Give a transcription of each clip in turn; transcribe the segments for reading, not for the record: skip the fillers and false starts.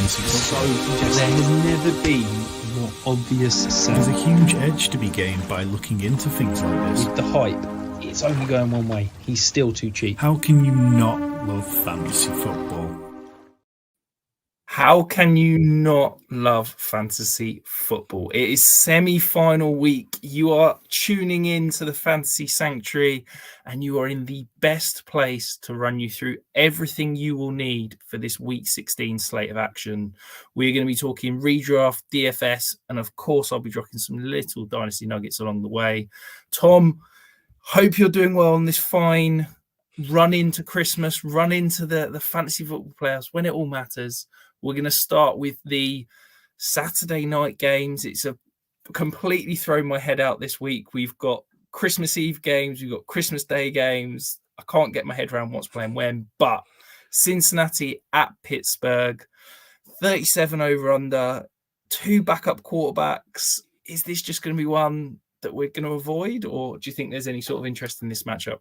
fantasy So football. there has never been a more obvious There's a huge edge to be gained by looking into things like this. With the hype, it's only going one way. He's still too cheap. How can you not love fantasy football? How can you not love fantasy football? It is semi-final week. You are tuning in to the Fantasy Sanctuary, and you are in the best place to run you through everything you will need for this Week 16 slate of action. We're going to be talking redraft, DFS, and of course, I'll be dropping some little Dynasty nuggets along the way. Tom, hope you're doing well on this fine run into Christmas, run into the fantasy football playoffs when it all matters. We're going to start with the Saturday night games. It's a completely thrown my head out this week. We've got Christmas Eve games. We've got Christmas Day games. I can't get my head around what's playing when, but Cincinnati at Pittsburgh, 37 over under, 2 backup quarterbacks. Is this just going to be one that we're going to avoid, or do you think there's any sort of interest in this matchup?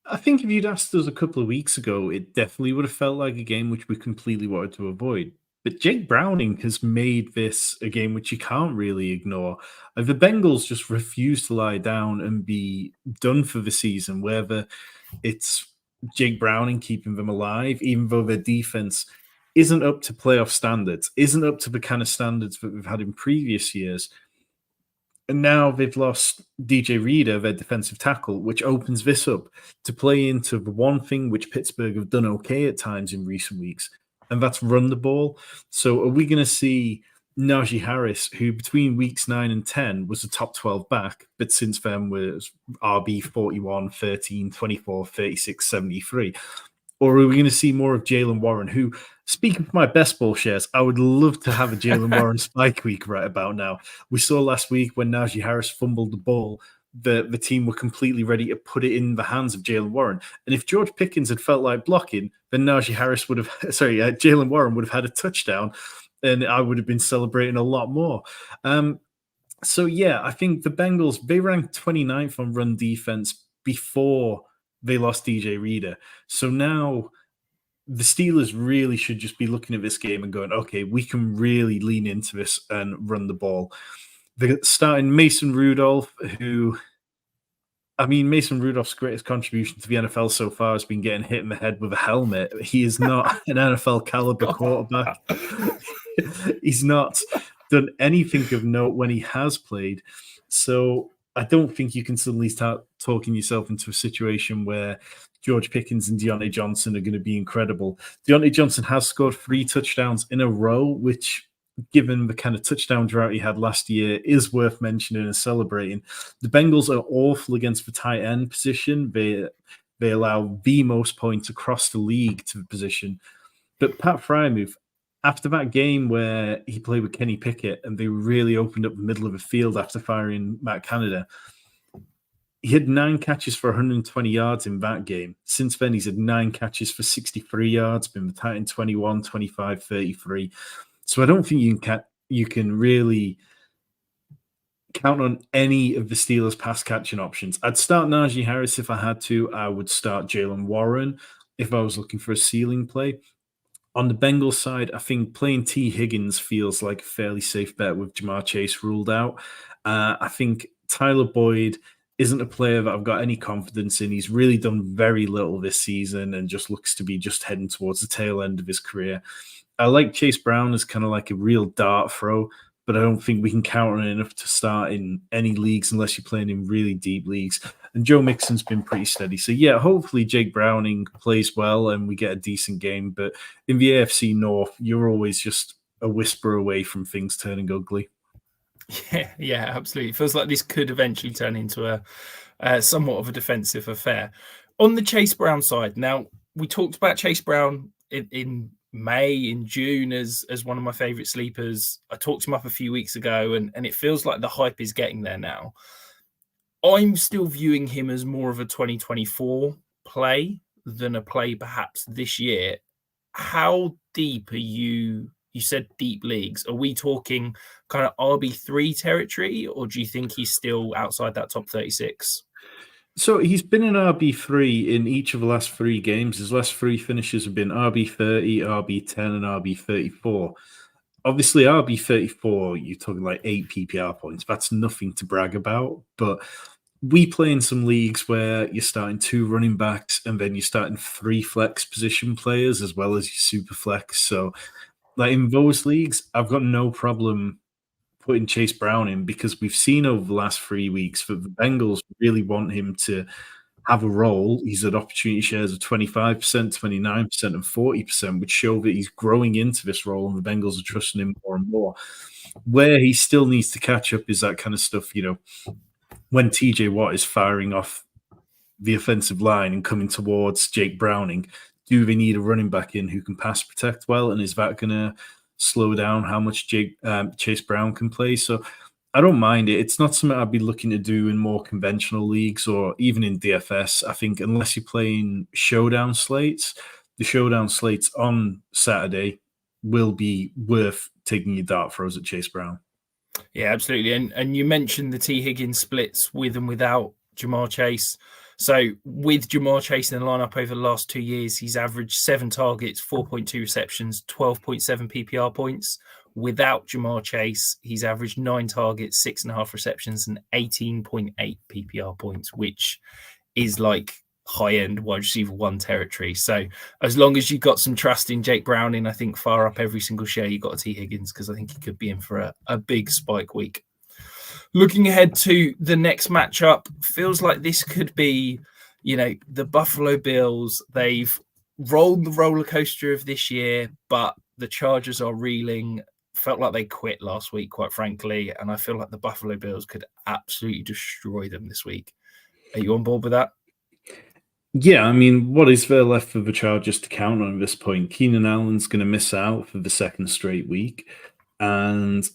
I think if you'd asked us a couple of weeks ago, it definitely would have felt like a game which we completely wanted to avoid. But Jake Browning has made this a game which you can't really ignore. The Bengals just refuse to lie down and be done for the season, whether it's Jake Browning keeping them alive, even though their defense isn't up to playoff standards, isn't up to the kind of standards that we've had in previous years. And now they've lost DJ Reader, their defensive tackle, which opens this up to play into the one thing which Pittsburgh have done okay at times in recent weeks, and that's run the ball. So are we going to see Najee Harris, who between weeks 9 and 10 was a top 12 back, but since then was RB 41, 13, 24, 36, 73? Or are we going to see more of Jaylen Warren, who, speaking for my best ball shares, I would love to have a Jaylen Warren spike week right about now. We saw last week when Najee Harris fumbled the ball, the team were completely ready to put it in the hands of Jaylen Warren. And if George Pickens had felt like blocking, then Jaylen Warren would have had a touchdown, and I would have been celebrating a lot more. So yeah, I think the Bengals, they ranked 29th on run defense before they lost DJ Reader. So now the Steelers really should just be looking at this game and going, okay, we can really lean into this and run the ball. They're starting Mason Rudolph, Mason Rudolph's greatest contribution to the NFL so far has been getting hit in the head with a helmet. He is not an NFL caliber quarterback. He's not done anything of note when he has played. So I don't think you can suddenly start talking yourself into a situation where George Pickens and Deontay Johnson are going to be incredible. Deontay Johnson has scored 3 touchdowns in a row, which, given the kind of touchdown drought he had last year, is worth mentioning and celebrating. The Bengals are awful against the tight end position. They allow the most points across the league to the position. But Pat Freiermuth, after that game where he played with Kenny Pickett and they really opened up the middle of the field after firing Matt Canada, he had 9 catches for 120 yards in that game. Since then, he's had 9 catches for 63 yards, been the tight end 21, 25, 33. So I don't think you can really count on any of the Steelers' pass catching options. I'd start Najee Harris if I had to. I would start Jaylen Warren if I was looking for a ceiling play. On the Bengals side, I think playing T. Higgins feels like a fairly safe bet with Jamar Chase ruled out. I think Tyler Boyd isn't a player that I've got any confidence in. He's really done very little this season and just looks to be just heading towards the tail end of his career. I like Chase Brown as kind of like a real dart throw, but I don't think we can count on enough to start in any leagues unless you're playing in really deep leagues. And Joe Mixon's been pretty steady. So, yeah, hopefully Jake Browning plays well and we get a decent game. But in the AFC North, you're always just a whisper away from things turning ugly. Yeah, absolutely. It feels like this could eventually turn into a somewhat of a defensive affair. On the Chase Brown side, now, we talked about Chase Brown in May, in June as one of my favorite sleepers. I talked him up a few weeks ago, and it feels like the hype is getting there now. I'm still viewing him as more of a 2024 play than a play perhaps this year. How deep are you? You said deep leagues. Are we talking kind of RB3 territory, or do you think he's still outside that top 36? So he's been an RB3 in each of the last 3 games. His last 3 finishes have been RB30, RB10, and RB34. Obviously, RB34, you're talking like 8 PPR points. That's nothing to brag about. But we play in some leagues where you're starting 2 running backs and then you're starting 3 flex position players as well as your super flex. So, like in those leagues, I've got no problem putting Chase Brown in because we've seen over the last 3 weeks that the Bengals really want him to have a role. He's at opportunity shares of 25%, 29%, and 40%, which show that he's growing into this role and the Bengals are trusting him more and more. Where he still needs to catch up is that kind of stuff, when TJ Watt is firing off the offensive line and coming towards Jake Browning, do they need a running back in who can pass protect well? And is that going to slow down how much Chase Brown can play? So I don't mind it. It's not something I'd be looking to do in more conventional leagues or even in DFS. I think unless you're playing showdown slates, the showdown slates on Saturday will be worth taking your dart throws at Chase Brown. Yeah, absolutely. And you mentioned the T. Higgins splits with and without Jamar Chase. So with Jamar Chase in the lineup over the last 2 years, he's averaged 7 targets, 4.2 receptions, 12.7 PPR points. Without Jamar Chase, he's averaged 9 targets, 6.5 receptions, and 18.8 PPR points, which is like high-end wide receiver 1 territory. So as long as you've got some trust in Jake Browning, I think fire up every single share you got a T. Higgins because I think he could be in for a big spike week. Looking ahead to the next matchup, feels like this could be, the Buffalo Bills. They've rolled the roller coaster of this year, but the Chargers are reeling. Felt like they quit last week, quite frankly, and I feel like the Buffalo Bills could absolutely destroy them this week. Are you on board with that? Yeah, I mean, what is there left for the Chargers to count on at this point? Keenan Allen's going to miss out for the second straight week, and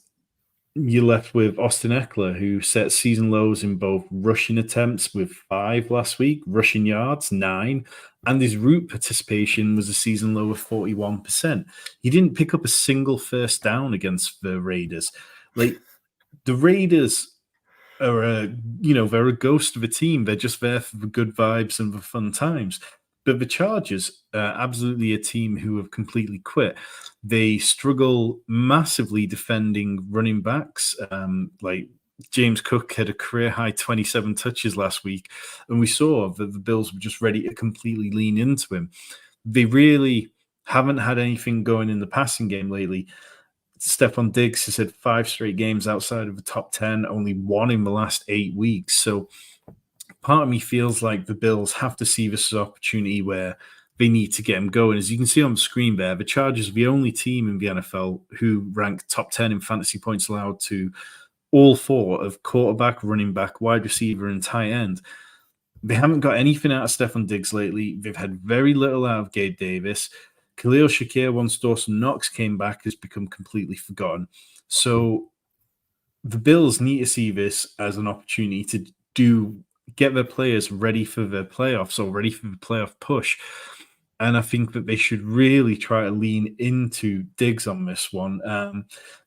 you're left with Austin Eckler, who set season lows in both rushing attempts with 5 last week, rushing yards 9, and his route participation was a season low of 41%. He didn't pick up a single first down against the Raiders. Like, the Raiders are they're a ghost of a team. They're just there for the good vibes and the fun times. But the Chargers are absolutely a team who have completely quit. They struggle massively defending running backs. Like James Cook had a career high 27 touches last week, and we saw that the Bills were just ready to completely lean into him. They really haven't had anything going in the passing game lately. Stephon Diggs has had 5 straight games outside of the top 10, only 1 in the last 8 weeks. So part of me feels like the Bills have to see this as an opportunity where they need to get him going. As you can see on the screen there, the Chargers are the only team in the NFL who rank top 10 in fantasy points allowed to all 4 of quarterback, running back, wide receiver, and tight end. They haven't got anything out of Stephon Diggs lately. They've had very little out of Gabe Davis. Khalil Shakir, once Dawson Knox came back, has become completely forgotten. So the Bills need to see this as an opportunity to get their players ready for the playoffs or ready for the playoff push. And I think that they should really try to lean into Diggs on this one.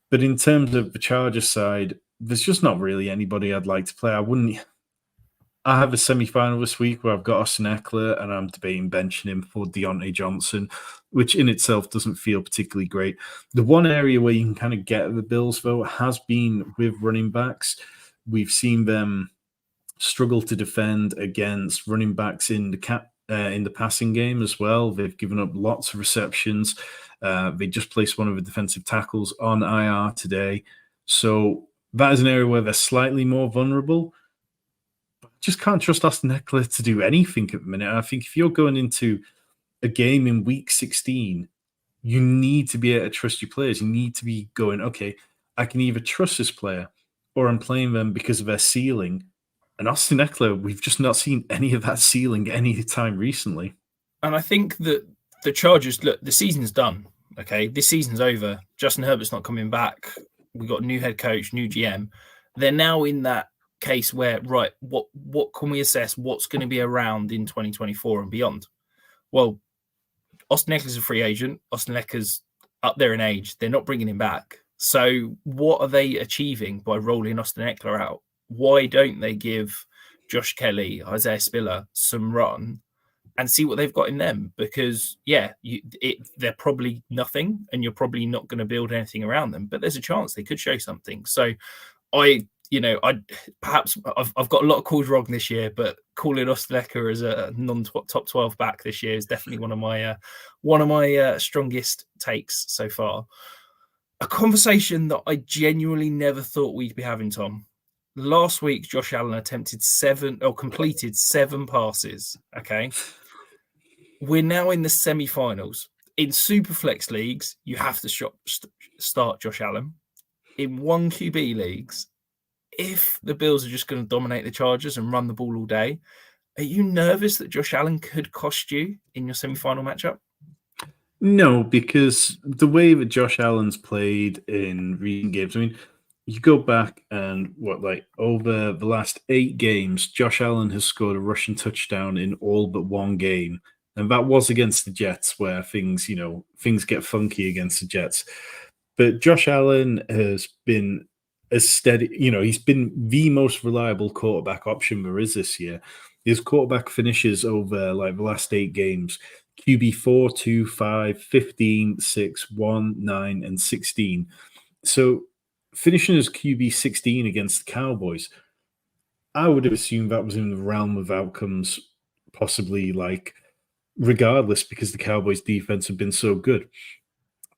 But in terms of the Chargers side, there's just not really anybody I'd like to play. I have a semi-final this week where I've got Austin Eckler and I'm debating benching him for Deontay Johnson, which in itself doesn't feel particularly great. The one area where you can kind of get the Bills, though, has been with running backs. We've seen them struggle to defend against running backs in the passing game as well. They've given up lots of receptions. They just placed one of the defensive tackles on IR today. So that is an area where they're slightly more vulnerable. Just can't trust Austin Eckler to do anything at the minute. I think if you're going into a game in week 16, you need to be able to trust your players. You need to be going, okay, I can either trust this player or I'm playing them because of their ceiling. And Austin Eckler, we've just not seen any of that ceiling any time recently. And I think that the Chargers, look, the season's done. Okay, this season's over. Justin Herbert's not coming back. We've got a new head coach, new GM. They're now in that case where, right, what can we assess what's going to be around in 2024 and beyond? Well, Austin Eckler's a free agent. Austin Eckler's up there in age. They're not bringing him back. So what are they achieving by rolling Austin Eckler out? Why don't they give Josh Kelly, Isaiah Spiller some run and see what they've got in them. Because, they're probably nothing and you're probably not going to build anything around them, but there's a chance they could show something. So I've got a lot of calls wrong this year, but calling Ostleka as a non-top 12 back this year is definitely one of my strongest takes so far. A conversation that I genuinely never thought we'd be having, Tom. Last week, Josh Allen completed 7 passes. Okay. We're now in the semi-finals. In Superflex leagues, you have to start Josh Allen. In 1 QB leagues, if the Bills are just going to dominate the Chargers and run the ball all day, are you nervous that Josh Allen could cost you in your semi-final matchup? No, because the way that Josh Allen's played in recent games, I mean, you go back and over the last 8 games, Josh Allen has scored a rushing touchdown in all but 1 game. And that was against the Jets, where things get funky against the Jets. But Josh Allen has been as steady, he's been the most reliable quarterback option there is this year. His quarterback finishes over the last 8 games, QB 4, 2, 5, 15, 6, 1, 9, and 16. So finishing as QB 16 against the Cowboys, I would have assumed that was in the realm of outcomes, possibly regardless, because the Cowboys defense have been so good.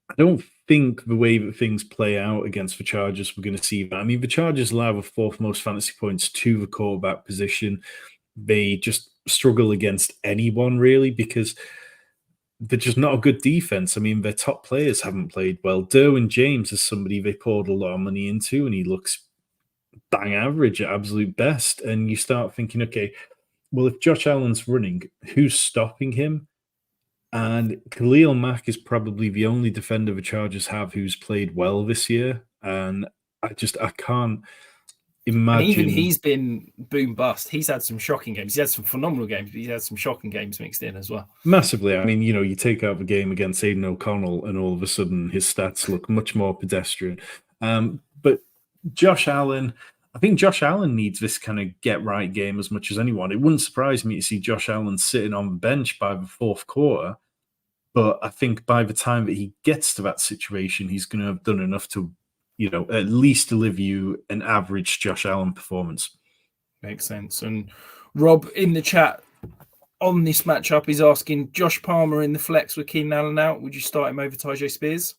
I don't think the way that things play out against the Chargers, we're going to see that. I mean, the Chargers allow the 4th most fantasy points to the quarterback position. They just struggle against anyone, really, because they're just not a good defense. I mean, their top players haven't played well. Derwin James is somebody they poured a lot of money into, and he looks bang average at absolute best. And you start thinking, okay, well, if Josh Allen's running, who's stopping him? And Khalil Mack is probably the only defender the Chargers have who's played well this year. And I can't imagine. And even he's been boom bust. He's had some shocking games. He had some phenomenal games, but he's had some shocking games mixed in as well. Massively. I mean, you take out the game against Aiden O'Connell and all of a sudden his stats look much more pedestrian. But Josh Allen, I think Josh Allen needs this kind of get-right game as much as anyone. It wouldn't surprise me to see Josh Allen sitting on the bench by the 4th quarter, but I think by the time that he gets to that situation, he's going to have done enough to, at least deliver you an average Josh Allen performance. Makes sense. And Rob in the chat on this matchup is asking, Josh Palmer in the flex with Keenan Allen out, would you start him over Tajay Spears?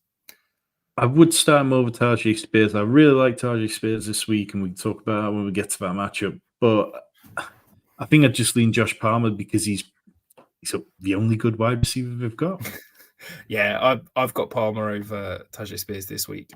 I would start him over Tajay Spears. I really like Tajay Spears this week, and we can talk about that when we get to that matchup. But I think I'd just lean Josh Palmer because he's the only good wide receiver they've got. Yeah, I've got Palmer over Tajay Spears this week.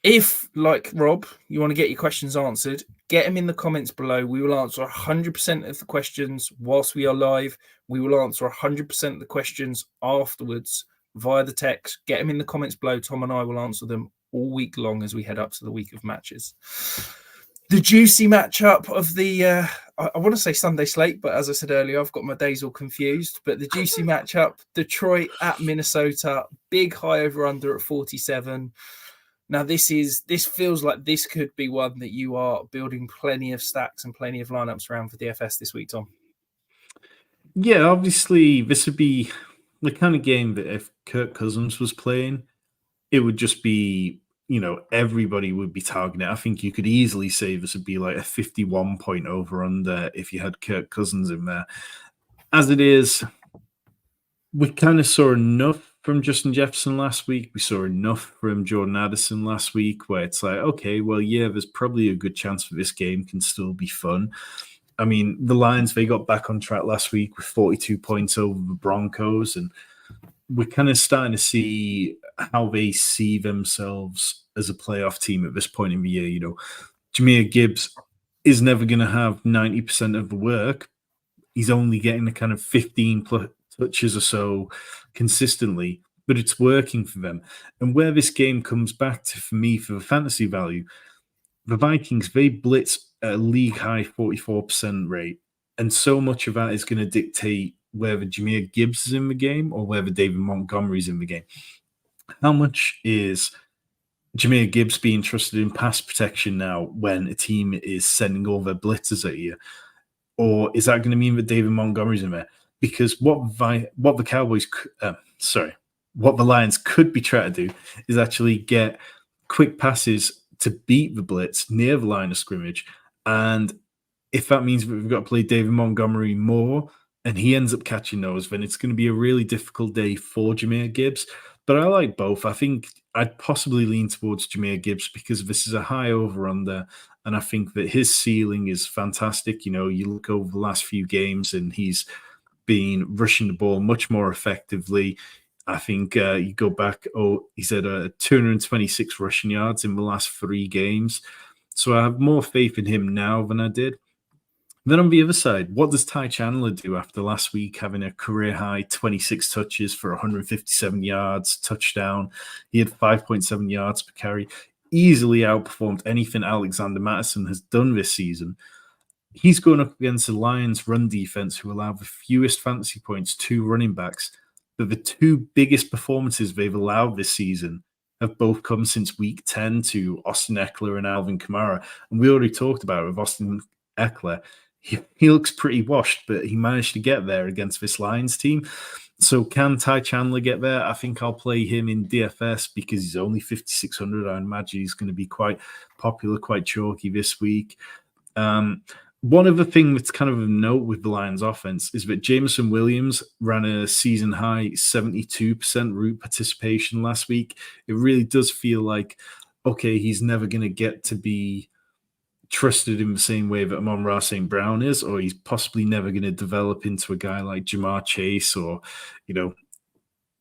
If, like Rob, you want to get your questions answered, get them in the comments below. We will answer 100% of the questions whilst we are live. We will answer 100% of the questions afterwards via the text. Get them in the comments below. Tom and I will answer them all week long as we head up to the week of matches. The juicy matchup of the, I want to say Sunday slate, but as I said earlier, I've got my days all confused. But the juicy matchup, Detroit at Minnesota, big high over under at 47. Now, this feels like this could be one that you are building plenty of stacks and plenty of lineups around for DFS this week, Tom. Yeah, obviously, this would be the kind of game that if Kirk Cousins was playing, it would just be, everybody would be targeting it. I think you could easily say this would be like a 51-point over-under if you had Kirk Cousins in there. As it is, we kind of saw enough from Justin Jefferson last week. We saw enough from Jordan Addison last week where it's like, okay, well, yeah, there's probably a good chance for this game can still be fun. I mean, the Lions, they got back on track last week with 42 points over the Broncos, and we're kind of starting to see how they see themselves as a playoff team at this point in the year. Jahmyr Gibbs is never going to have 90% of the work. He's only getting the kind of 15 plus touches or so consistently, but it's working for them. And where this game comes back to, for me, for the fantasy value, the Vikings, they blitz at a league-high 44% rate, and so much of that is going to dictate whether Jahmyr Gibbs is in the game or whether David Montgomery's in the game. How much is Jahmyr Gibbs being trusted in pass protection now when a team is sending all their blitzers at you? or is that going to mean that David Montgomery's in there? Because what the Lions could be trying to do is actually get quick passes to beat the blitz near the line of scrimmage. And if that means that we've got to play David Montgomery more and he ends up catching those, then it's going to be a really difficult day for Jahmyr Gibbs. But I like both. I think I'd possibly lean towards Jahmyr Gibbs because this is a high over-under, and I think that his ceiling is fantastic. You look over the last few games and he's been rushing the ball much more effectively. I think you go back, he's at 226 rushing yards in the last 3 games. So I have more faith in him now than I did. Then on the other side, what does Ty Chandler do after last week having a career-high 26 touches for 157 yards, touchdown? He had 5.7 yards per carry, easily outperformed anything Alexander Mattison has done this season. He's going up against the Lions' run defense, who allow the fewest fantasy points to running backs. But the 2 biggest performances they've allowed this season have both come since week 10 to Austin Eckler and Alvin Kamara. And we already talked about it with Austin Eckler. He looks pretty washed, but he managed to get there against this Lions team. So can Ty Chandler get there? I think I'll play him in DFS because he's only 5,600. I imagine he's going to be quite popular, quite chalky this week. One other thing that's kind of a note with the Lions offense is that Jameson Williams ran a season high 72% route participation last week. It really does feel like, okay, he's never going to get to be trusted in the same way that Amon-Ra St. Brown is, or he's possibly never going to develop into a guy like Jamar Chase or,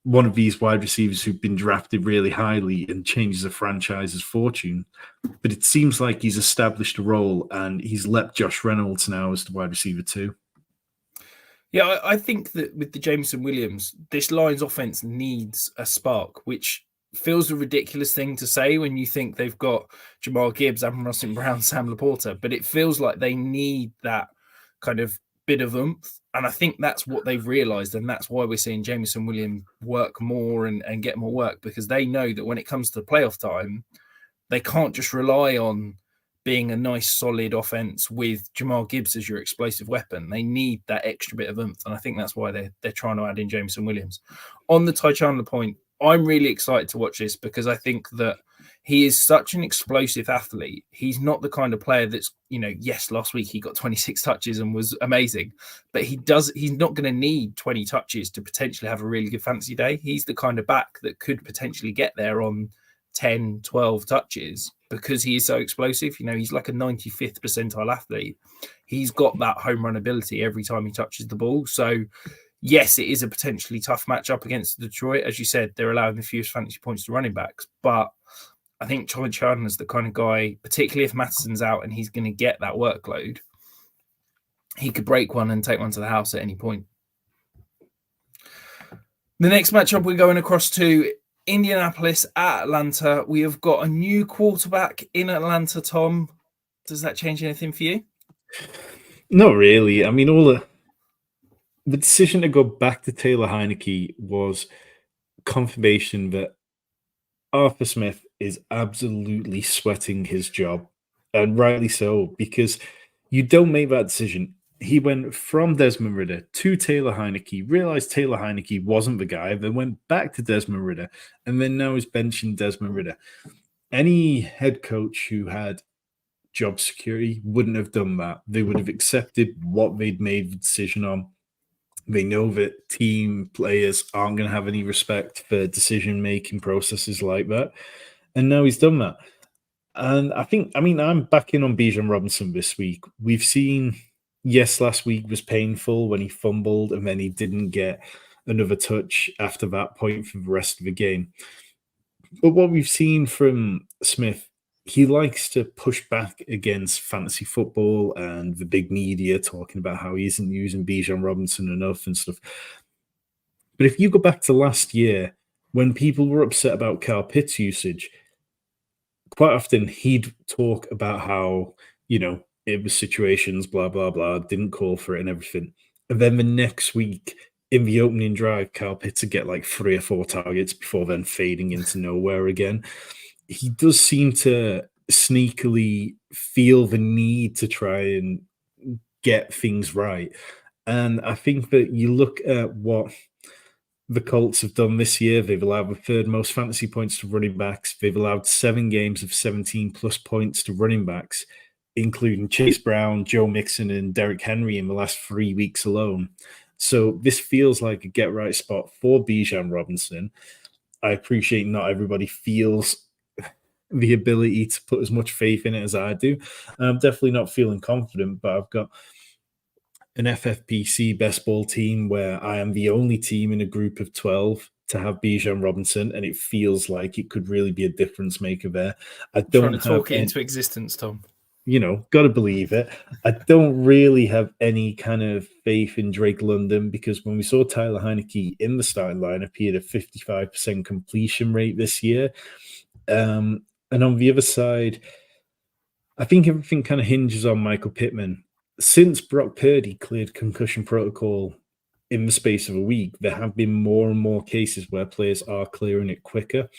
one of these wide receivers who've been drafted really highly and changes a franchise's fortune. But it seems like he's established a role and he's left Josh Reynolds now as the wide receiver too. Yeah, I think that with the Jameson Williams, this Lions offense needs a spark, which feels a ridiculous thing to say when you think they've got Jamal Gibbs, Amon-Ra St. Brown, Sam Laporta, but it feels like they need that kind of bit of oomph. And I think that's what they've realized. And that's why we're seeing Jameson Williams work more and get more work, because they know that when it comes to playoff time, they can't just rely on being a nice, solid offense with Jamal Gibbs as your explosive weapon. They need that extra bit of oomph. And I think that's why they're trying to add in Jameson Williams. On the Ty Chandler point, I'm really excited to watch this because I think that he is such an explosive athlete. He's not the kind of player that's, yes, last week he got 26 touches and was amazing, but he's not going to need 20 touches to potentially have a really good fantasy day. He's the kind of back that could potentially get there on 10, 12 touches because he is so explosive. He's like a 95th percentile athlete. He's got that home run ability every time he touches the ball. So, yes, it is a potentially tough matchup against Detroit. As you said, they're allowing the fewest fantasy points to running backs. But I think Ty Chandler's the kind of guy, particularly if Mattison's out and he's going to get that workload, he could break one and take one to the house at any point. The next matchup we're going across to Indianapolis at Atlanta. We have got a new quarterback in Atlanta, Tom. Does that change anything for you? Not really. I mean, the decision to go back to Taylor Heineke was confirmation that Arthur Smith is absolutely sweating his job, and rightly so, because you don't make that decision. He went from Desmond Ridder to Taylor Heineke, realized Taylor Heineke wasn't the guy, then went back to Desmond Ridder, and then now is benching Desmond Ridder. Any head coach who had job security wouldn't have done that. They would have accepted what they'd made the decision on. They know that team players aren't going to have any respect for decision-making processes like that. And now he's done that. And I'm back in on Bijan Robinson this week. We've seen, yes, last week was painful when he fumbled and then he didn't get another touch after that point for the rest of the game. But what we've seen from Smith, he likes to push back against fantasy football and the big media talking about how he isn't using Bijan Robinson enough and stuff. But if you go back to last year, when people were upset about Kyle Pitts' usage, quite often he'd talk about how, it was situations, blah, blah, blah, didn't call for it and everything. And then the next week, in the opening drive, Kyle Pitts would get like 3 or 4 targets before then fading into nowhere again. He does seem to sneakily feel the need to try and get things right. And I think that you look at what the Colts have done this year. They've allowed the third most fantasy points to running backs. They've allowed 7 games of 17 plus points to running backs, including Chase Brown, Joe Mixon, and Derrick Henry in the last 3 weeks alone. So this feels like a get right spot for Bijan Robinson. I appreciate not everybody feels the ability to put as much faith in it as I do. I'm definitely not feeling confident, but I've got an FFPC best ball team where I am the only team in a group of 12 to have Bijan Robinson, and it feels like it could really be a difference maker there. I don't trying to talk it into existence, Tom. Got to believe it. I don't really have any kind of faith in Drake London, because when we saw Tyler Heineke in the starting lineup, he had a 55% completion rate this year. And on the other side, I think everything kind of hinges on Michael Pittman. Since Brock Purdy cleared concussion protocol in the space of a week, there have been more and more cases where players are clearing it quicker.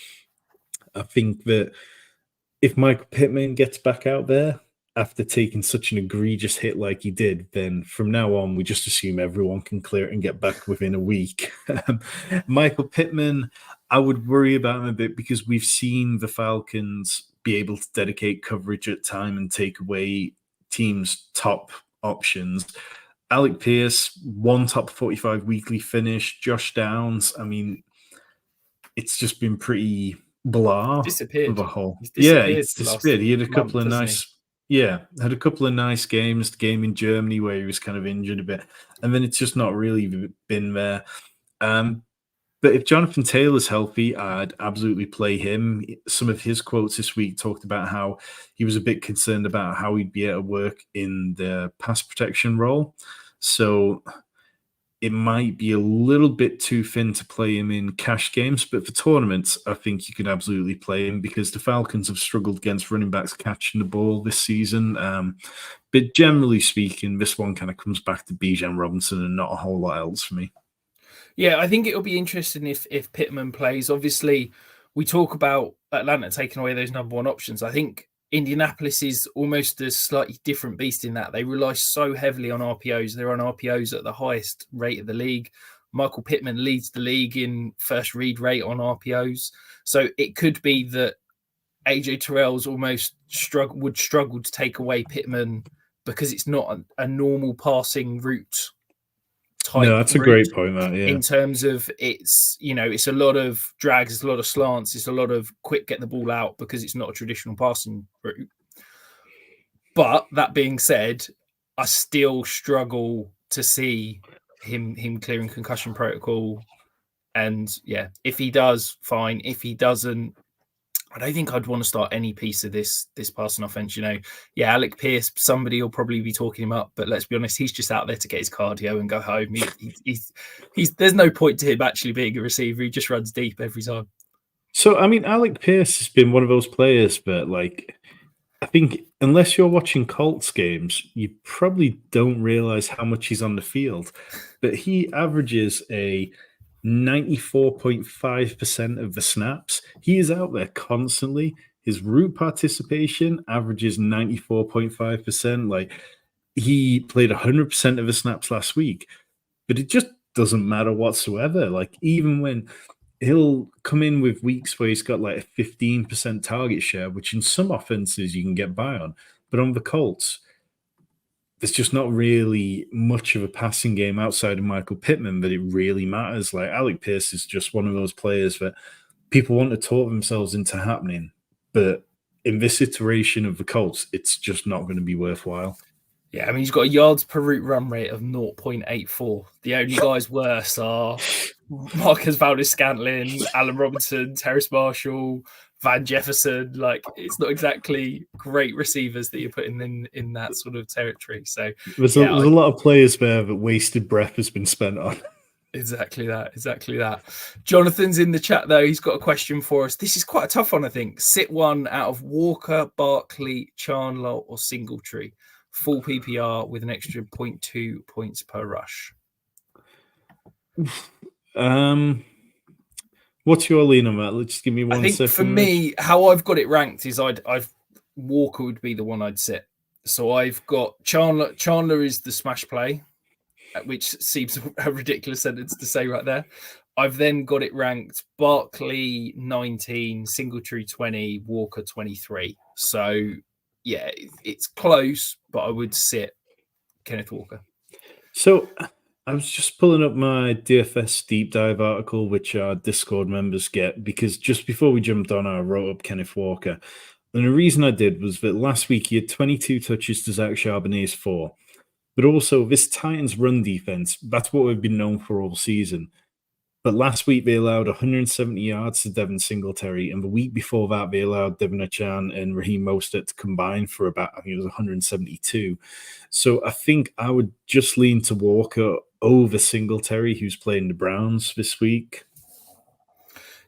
I think that if Michael Pittman gets back out there after taking such an egregious hit like he did, then from now on, we just assume everyone can clear it and get back within a week. Michael Pittman, I would worry about him a bit, because we've seen the Falcons be able to dedicate coverage at time and take away teams' top options. Alec Pierce, 1 top 45 weekly finish. Josh Downs, I mean, it's just been pretty blah. Disappeared. The whole. It's disappeared. He had a couple of nice. Had a couple of nice games. The game in Germany where he was kind of injured a bit, and then it's just not really been there. But if Jonathan Taylor's healthy, I'd absolutely play him. Some of his quotes this week talked about how he was a bit concerned about how he'd be able to work in the pass protection role. So it might be a little bit too thin to play him in cash games, but for tournaments, I think you can absolutely play him, because the Falcons have struggled against running backs catching the ball this season. But generally speaking, this one kind of comes back to Bijan Robinson and not a whole lot else for me. Yeah, I think it'll be interesting if Pittman plays. Obviously, we talk about Atlanta taking away those number 1 options. I think Indianapolis is almost a slightly different beast in that they rely so heavily on RPOs. They're on RPOs at the highest rate of the league. Michael Pittman leads the league in first read rate on RPOs. So it could be that AJ Terrell's almost would struggle to take away Pittman, because it's not a normal passing route type. No, that's a great point. That in terms of it's a lot of drags, it's a lot of slants, it's a lot of quick get the ball out, because it's not a traditional passing route. But that being said, I still struggle to see him clearing concussion protocol. And yeah, if he does, fine. If he doesn't, I don't think I'd want to start any piece of this passing offense. Alec Pierce, somebody will probably be talking him up, but let's be honest, he's just out there to get his cardio and go home. He's there's no point to him actually being a receiver. He just runs deep every time. So, I mean, Alec Pierce has been one of those players, but I think unless you're watching Colts games, you probably don't realize how much he's on the field. But he averages a 94.5% of the snaps. He is out there constantly. His route participation averages 94.5%. He played 100% of the snaps last week, but it just doesn't matter whatsoever. Even when he'll come in with weeks where he's got a 15% target share, which in some offenses you can get by on, but on the Colts, there's just not really much of a passing game outside of Michael Pittman that it really matters. Alec Pierce is just one of those players that people want to talk themselves into happening, but in this iteration of the Colts, it's just not going to be worthwhile. Yeah, I mean, he's got a yards per route run rate of 0.84. The only guys worse are Marcus Valdes-Scantling, Allen Robinson, Terrace Marshall, Van Jefferson. It's not exactly great receivers that you're putting in that sort of territory. So there's a lot of players there that wasted breath has been spent on. Exactly that. Jonathan's in the chat, though. He's got a question for us. This is quite a tough one, I think. Sit one out of Walker, Barkley, Chandler, or Singletary. Full PPR with an extra 0.2 points per rush. What's your lean on that? Let's just give me 1 second. For me, how I've got it ranked is I've Walker would be the one I'd sit. So I've got Chandler. Chandler is the smash play, which seems a ridiculous sentence to say right there. I've then got it ranked Barkley 19, Singletary 20, Walker 23. So yeah, it's close, but I would sit Kenneth Walker. So I was just pulling up my DFS deep dive article, which our Discord members get, because just before we jumped on, I wrote up Kenneth Walker. And the reason I did was that last week he had 22 touches to Zach Charbonnet's 4. But also, this Titans run defense, that's what we've been known for all season. But last week they allowed 170 yards to Devin Singletary, and the week before that they allowed Devin Achane and Raheem Mostert to combine for about, I think it was 172. So I think I would just lean to Walker over Singletary, who's playing the Browns this week.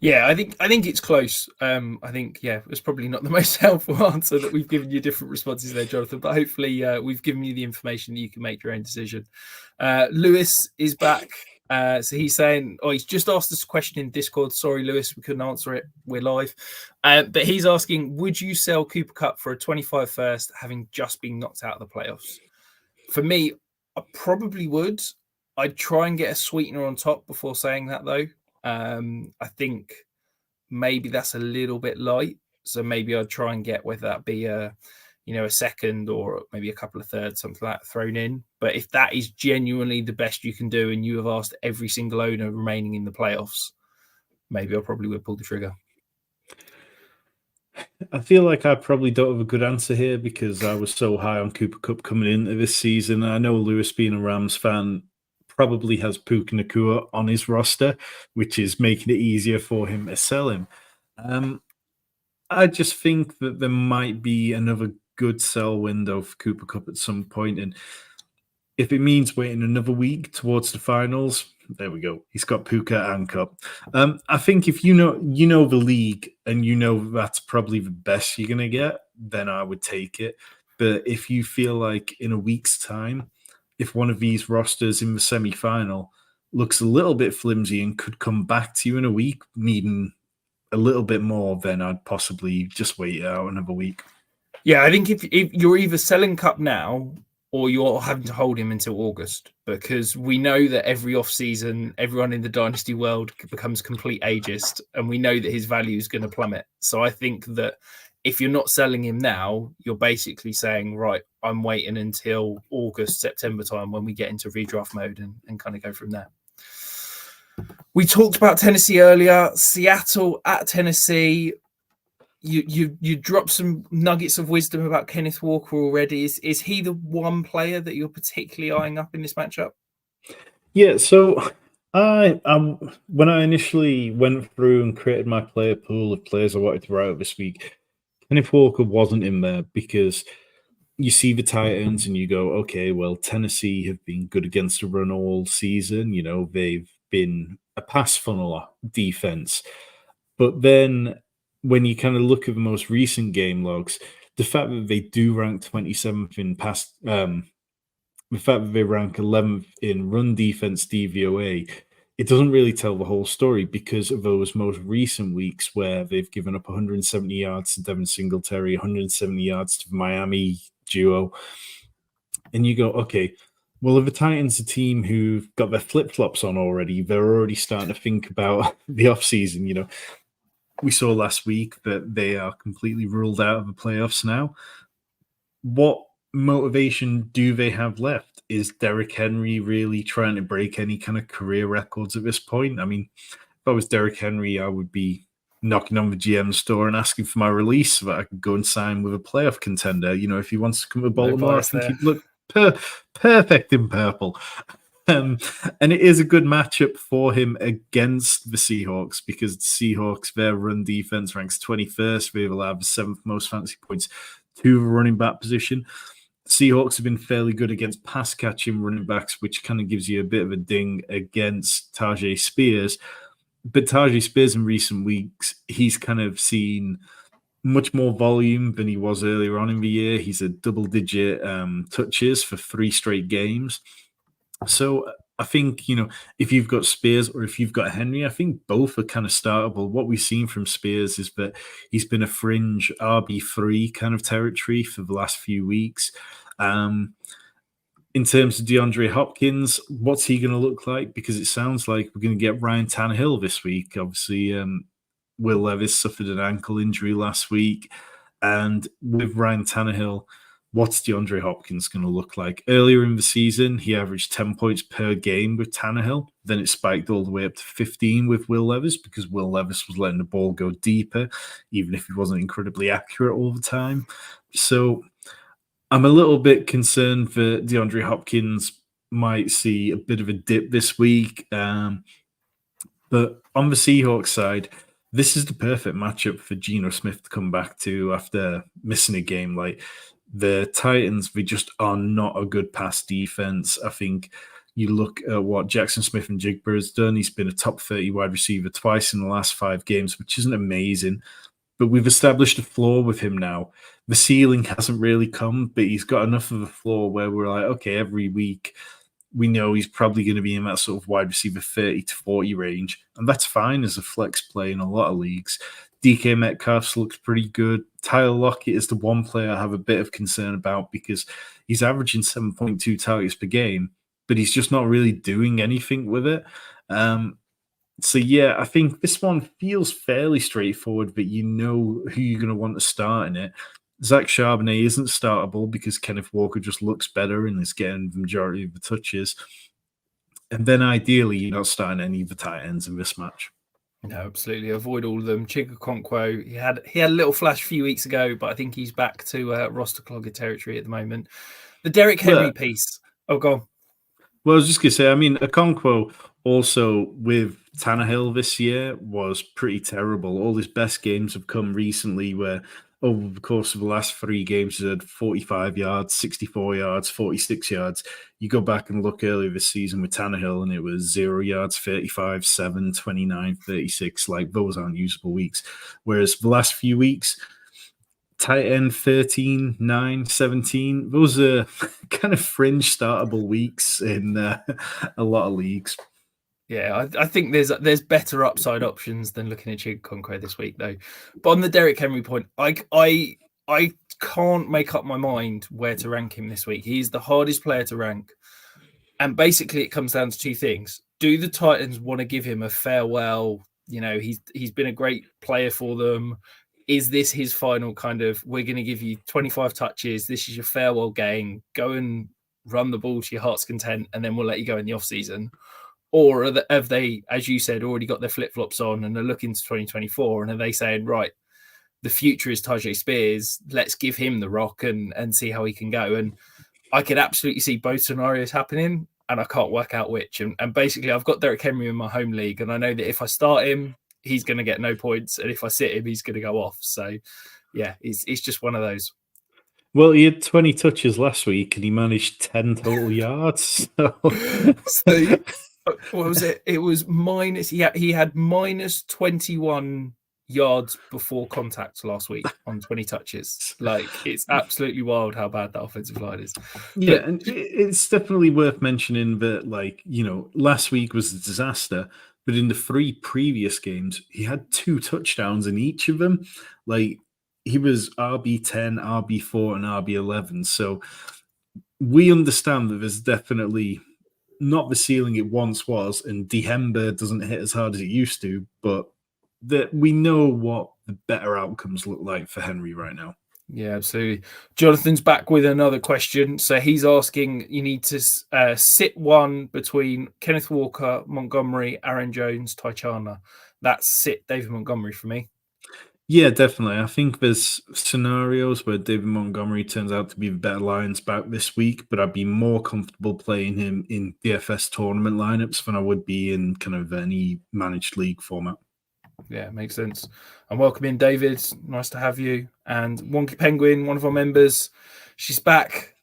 Yeah, I think it's close. I think, it's probably not the most helpful answer that we've given you different responses there, Jonathan, but hopefully we've given you the information that you can make your own decision. Lewis is back. So he's saying, he's just asked us a question in Discord. Sorry, Lewis, we couldn't answer it. We're live. But he's asking, would you sell Cooper Kupp for a 25 first, having just been knocked out of the playoffs? For me, I probably would. I'd try and get a sweetener on top before saying that, though. I think maybe that's a little bit light. So maybe I'd try and get, whether that be a second or maybe a couple of thirds, something like that thrown in. But if that is genuinely the best you can do and you have asked every single owner remaining in the playoffs, maybe I probably would pull the trigger. I feel like I probably don't have a good answer here because I was so high on Cooper Kupp coming into this season. I know Lewis, being a Rams fan, probably has Puka Nacua on his roster, which is making it easier for him to sell him. I just think that there might be another good sell window for Cooper Kupp at some point, and if it means waiting another week towards the finals, there we go. He's got Puka and Kupp. I think if you know the league and you know that's probably the best you're gonna get, then I would take it. But if you feel like in a week's time, if one of these rosters in the semi-final looks a little bit flimsy and could come back to you in a week needing a little bit more, then I'd possibly just wait it out another week. Yeah, I think if you're either selling Kupp now or you're having to hold him until August, because we know that every off-season, everyone in the Dynasty world becomes complete ageist, and we know that his value is going to plummet. So I think that if you're not selling him now, you're basically saying, right, I'm waiting until August, September time when we get into redraft mode and kind of go from there. We talked about Tennessee earlier. Seattle at Tennessee. You dropped some nuggets of wisdom about Kenneth Walker already. Is he the one player that you're particularly eyeing up in this matchup? Yeah, so I when I initially went through and created my player pool of players I wanted to write up this week, Kenneth Walker wasn't in there because you see the Titans and you go, okay, well, Tennessee have been good against the run all season. They've been a pass funnel defense. But then when you kind of look at the most recent game logs, the fact that they do rank 27th in pass, the fact that they rank 11th in run defense DVOA, it doesn't really tell the whole story because of those most recent weeks where they've given up 170 yards to Devin Singletary, 170 yards to the Miami duo. And you go, okay, well, if the Titans a team who've got their flip-flops on already, they're already starting to think about the offseason. We saw last week that they are completely ruled out of the playoffs now. What motivation do they have left? Is Derrick Henry really trying to break any kind of career records at this point? I mean, if I was Derrick Henry, I would be knocking on the GM's door and asking for my release so that I could go and sign with a playoff contender. If he wants to come to Baltimore, I think he'd look perfect in purple. And it is a good matchup for him against the Seahawks because the Seahawks, their run defense ranks 21st. They've allowed the 7th most fantasy points to the running back position. Seahawks have been fairly good against pass catching running backs, which kind of gives you a bit of a ding against Tajay Spears. But Tajay Spears in recent weeks, he's kind of seen much more volume than he was earlier on in the year. He's at double-digit touches for 3 straight games. So I think, if you've got Spears or if you've got Henry, I think both are kind of startable. What we've seen from Spears is that he's been a fringe RB3 kind of territory for the last few weeks. In terms of DeAndre Hopkins, what's he going to look like? Because it sounds like we're going to get Ryan Tannehill this week. Obviously, Will Levis suffered an ankle injury last week. And with Ryan Tannehill, what's DeAndre Hopkins going to look like? Earlier in the season, he averaged 10 points per game with Tannehill. Then it spiked all the way up to 15 with Will Levis because Will Levis was letting the ball go deeper, even if he wasn't incredibly accurate all the time. So I'm a little bit concerned that DeAndre Hopkins might see a bit of a dip this week. But on the Seahawks side, this is the perfect matchup for Geno Smith to come back to after missing a game. Like the Titans, they just are not a good pass defense. I think you look at what Jackson Smith and Jigba has done. He's been a top 30 wide receiver twice in the last 5 games, which isn't amazing. But we've established a floor with him now. The ceiling hasn't really come, but he's got enough of a floor where we're like, okay, every week we know he's probably going to be in that sort of wide receiver 30 to 40 range. And that's fine as a flex play in a lot of leagues. DK Metcalf looks pretty good. Tyler Lockett is the one player I have a bit of concern about because he's averaging 7.2 targets per game, but he's just not really doing anything with it. So, yeah, I think this one feels fairly straightforward, but you know who you're going to want to start in it. Zach Charbonnet isn't startable because Kenneth Walker just looks better and is getting the majority of the touches. And then ideally, you're not starting any of the tight ends in this match. No, absolutely. Avoid all of them. Chigakonkwo, he had a little flash a few weeks ago, but I think he's back to roster clogger territory at the moment. The Derrick Henry piece. Oh, go on. Well, I was just going to say, Okonkwo also with Tannehill this year was pretty terrible. All his best games have come recently where over the course of the last 3 games, he had 45 yards, 64 yards, 46 yards. You go back and look earlier this season with Tannehill and it was 0 yards, 35, 7, 29, 36. Like those aren't usable weeks. Whereas the last few weeks, tight end 13, 9, 17. Those are kind of fringe startable weeks in a lot of leagues. Yeah, I think there's better upside options than looking at Chigakonkwo this week, though. But on the Derrick Henry point, I can't make up my mind where to rank him this week. He's the hardest player to rank. And basically it comes down to 2 things. Do the Titans want to give him a farewell? You know, he's been a great player for them. Is this his final kind of, we're going to give you 25 touches. This is your farewell game. Go and run the ball to your heart's content, and then we'll let you go in the offseason. Or have they, as you said, already got their flip-flops on and are looking to 2024? And are they saying, right, the future is Tajay Spears. Let's give him the rock and see how he can go. And I could absolutely see both scenarios happening, and I can't work out which. And basically, I've got Derrick Henry in my home league, and I know that if I start him, he's going to get no points. And if I sit him, he's going to go off. So, yeah, it's just one of those. Well, he had 20 touches last week, and he managed 10 total yards. So... What was it? It was minus. He had minus 21 yards before contact last week on 20 touches. Like, it's absolutely wild how bad that offensive line is. Yeah, and it's definitely worth mentioning that, like, last week was a disaster, but in the 3 previous games, he had 2 touchdowns in each of them. Like, he was RB10, RB4, and RB11. So we understand that there's definitely not the ceiling it once was, and Dehemba doesn't hit as hard as it used to, but that we know what the better outcomes look like for Henry right now. Yeah, absolutely. Jonathan's back with another question. So he's asking, you need to sit one between Kenneth Walker, Montgomery, Aaron Jones, Taichana. That's sit David Montgomery for me. Yeah, definitely. I think there's scenarios where David Montgomery turns out to be the better Lions back this week, but I'd be more comfortable playing him in DFS tournament lineups than I would be in kind of any managed league format. Yeah, makes sense. And welcome in, David. Nice to have you. And Wonky Penguin, one of our members, she's back.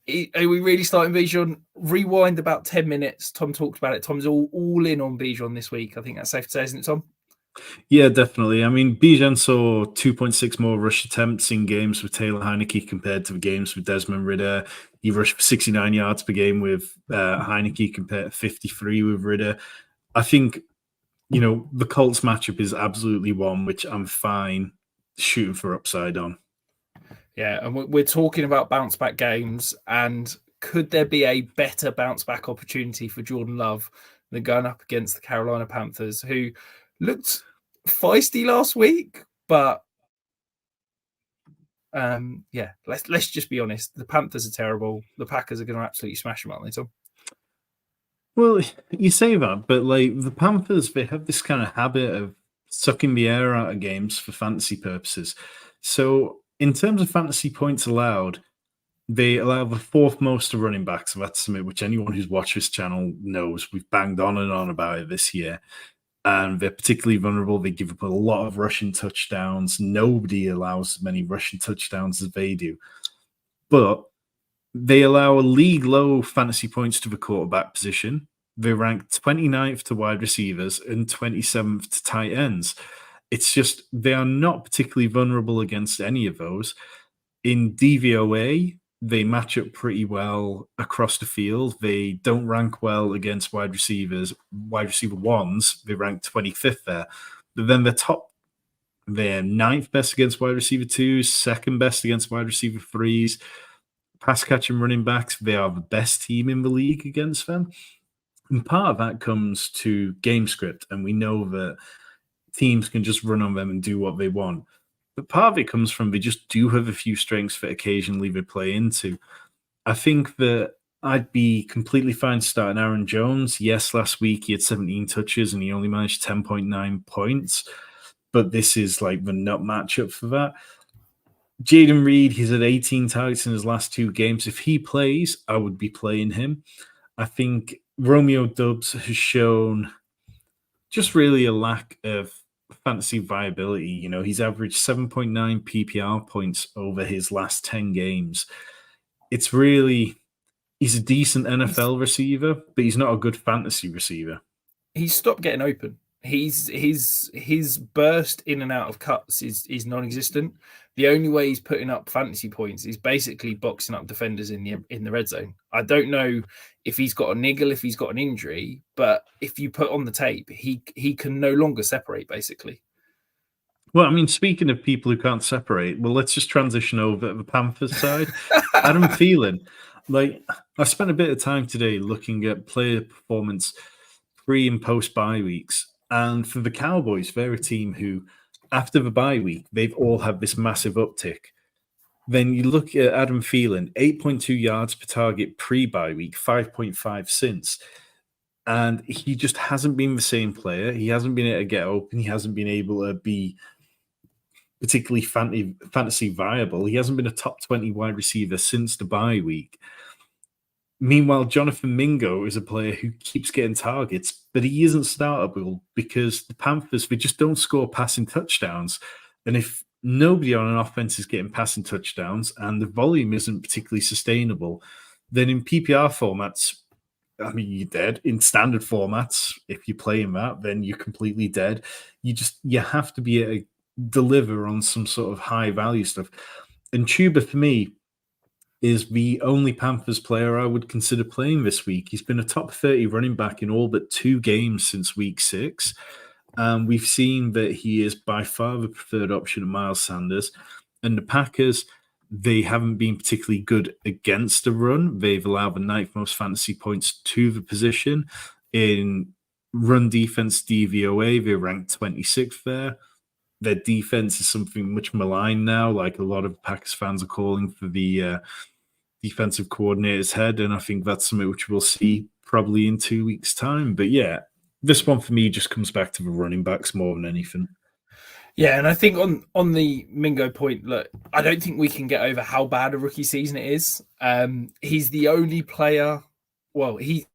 Are we really starting Bijan? Rewind about 10 minutes. Tom talked about it. Tom's all in on Bijan this week. I think that's safe to say, isn't it, Tom? Yeah, definitely. I mean, Bijan saw 2.6 more rush attempts in games with Taylor Heineke compared to the games with Desmond Ridder. He rushed for 69 yards per game with Heineke compared to 53 with Ridder. I think, the Colts matchup is absolutely one which I'm fine shooting for upside on. Yeah, and we're talking about bounce back games, and could there be a better bounce back opportunity for Jordan Love than going up against the Carolina Panthers, who looked feisty last week, but let's just be honest. The Panthers are terrible. The Packers are going to absolutely smash them, aren't they, Tom? Well, you say that, but like the Panthers, they have this kind of habit of sucking the air out of games for fantasy purposes. So, in terms of fantasy points allowed, they allow the fourth most to running backs. So that's something which anyone who's watched this channel knows. We've banged on and on about it this year. And they're particularly vulnerable. They give up a lot of rushing touchdowns. Nobody allows as many rushing touchdowns as they do. But they allow a league low fantasy points to the quarterback position. They rank 29th to wide receivers and 27th to tight ends. It's just they are not particularly vulnerable against any of those. In DVOA, they match up pretty well across the field. They don't rank well against wide receivers. Wide receiver ones, they rank 25th there. But then they're ninth best against wide receiver twos, second best against wide receiver threes. Pass catching running backs, they are the best team in the league against them. And part of that comes to game script, and we know that teams can just run on them and do what they want. But part of it comes from they just do have a few strengths that occasionally they play into. I think that I'd be completely fine starting Aaron Jones. Yes, last week he had 17 touches and he only managed 10.9 points. But this is like the nut matchup for that. Jaden Reed, he's at 18 targets in his last two games. If he plays, I would be playing him. I think Romeo Doubs has shown just really a lack of fantasy viability. He's averaged 7.9 PPR points over his last 10 games. It's really, he's a decent NFL receiver, but he's not a good fantasy receiver. He's stopped getting open. His burst in and out of cuts is non-existent. The only way he's putting up fantasy points is basically boxing up defenders in the red zone. I don't know if he's got a niggle, if he's got an injury, but if you put on the tape, he can no longer separate, basically. Well, I mean, speaking of people who can't separate, well, let's just transition over to the Panthers side. Adam Thielen, I spent a bit of time today looking at player performance pre and post bye weeks. And for the Cowboys, they're a team who, after the bye week, they've all had this massive uptick. Then you look at Adam Thielen, 8.2 yards per target pre-bye week, 5.5 since. And he just hasn't been the same player. He hasn't been able to get open. He hasn't been able to be particularly fantasy viable. He hasn't been a top 20 wide receiver since the bye week. Meanwhile, Jonathan Mingo is a player who keeps getting targets, but he isn't startable because the Panthers, they just don't score passing touchdowns. And if nobody on an offense is getting passing touchdowns and the volume isn't particularly sustainable, then in PPR formats, I mean, you're dead. In standard formats, if you play in that, then you're completely dead. You have to be able to deliver on some sort of high value stuff. And Chuba, for me, is the only Panthers player I would consider playing this week. He's been a top 30 running back in all but 2 games since week 6. We've seen that he is by far the preferred option of Miles Sanders. And the Packers, they haven't been particularly good against the run. They've allowed the 9th most fantasy points to the position. In run defense DVOA, they're ranked 26th there. Their defense is something much maligned now, like a lot of Packers fans are calling for the defensive coordinator's head, and I think that's something which we'll see probably in 2 weeks' time. But yeah, this one for me just comes back to the running backs more than anything. Yeah, and I think on the Mingo point, look, I don't think we can get over how bad a rookie season it is. He's the only player, well, he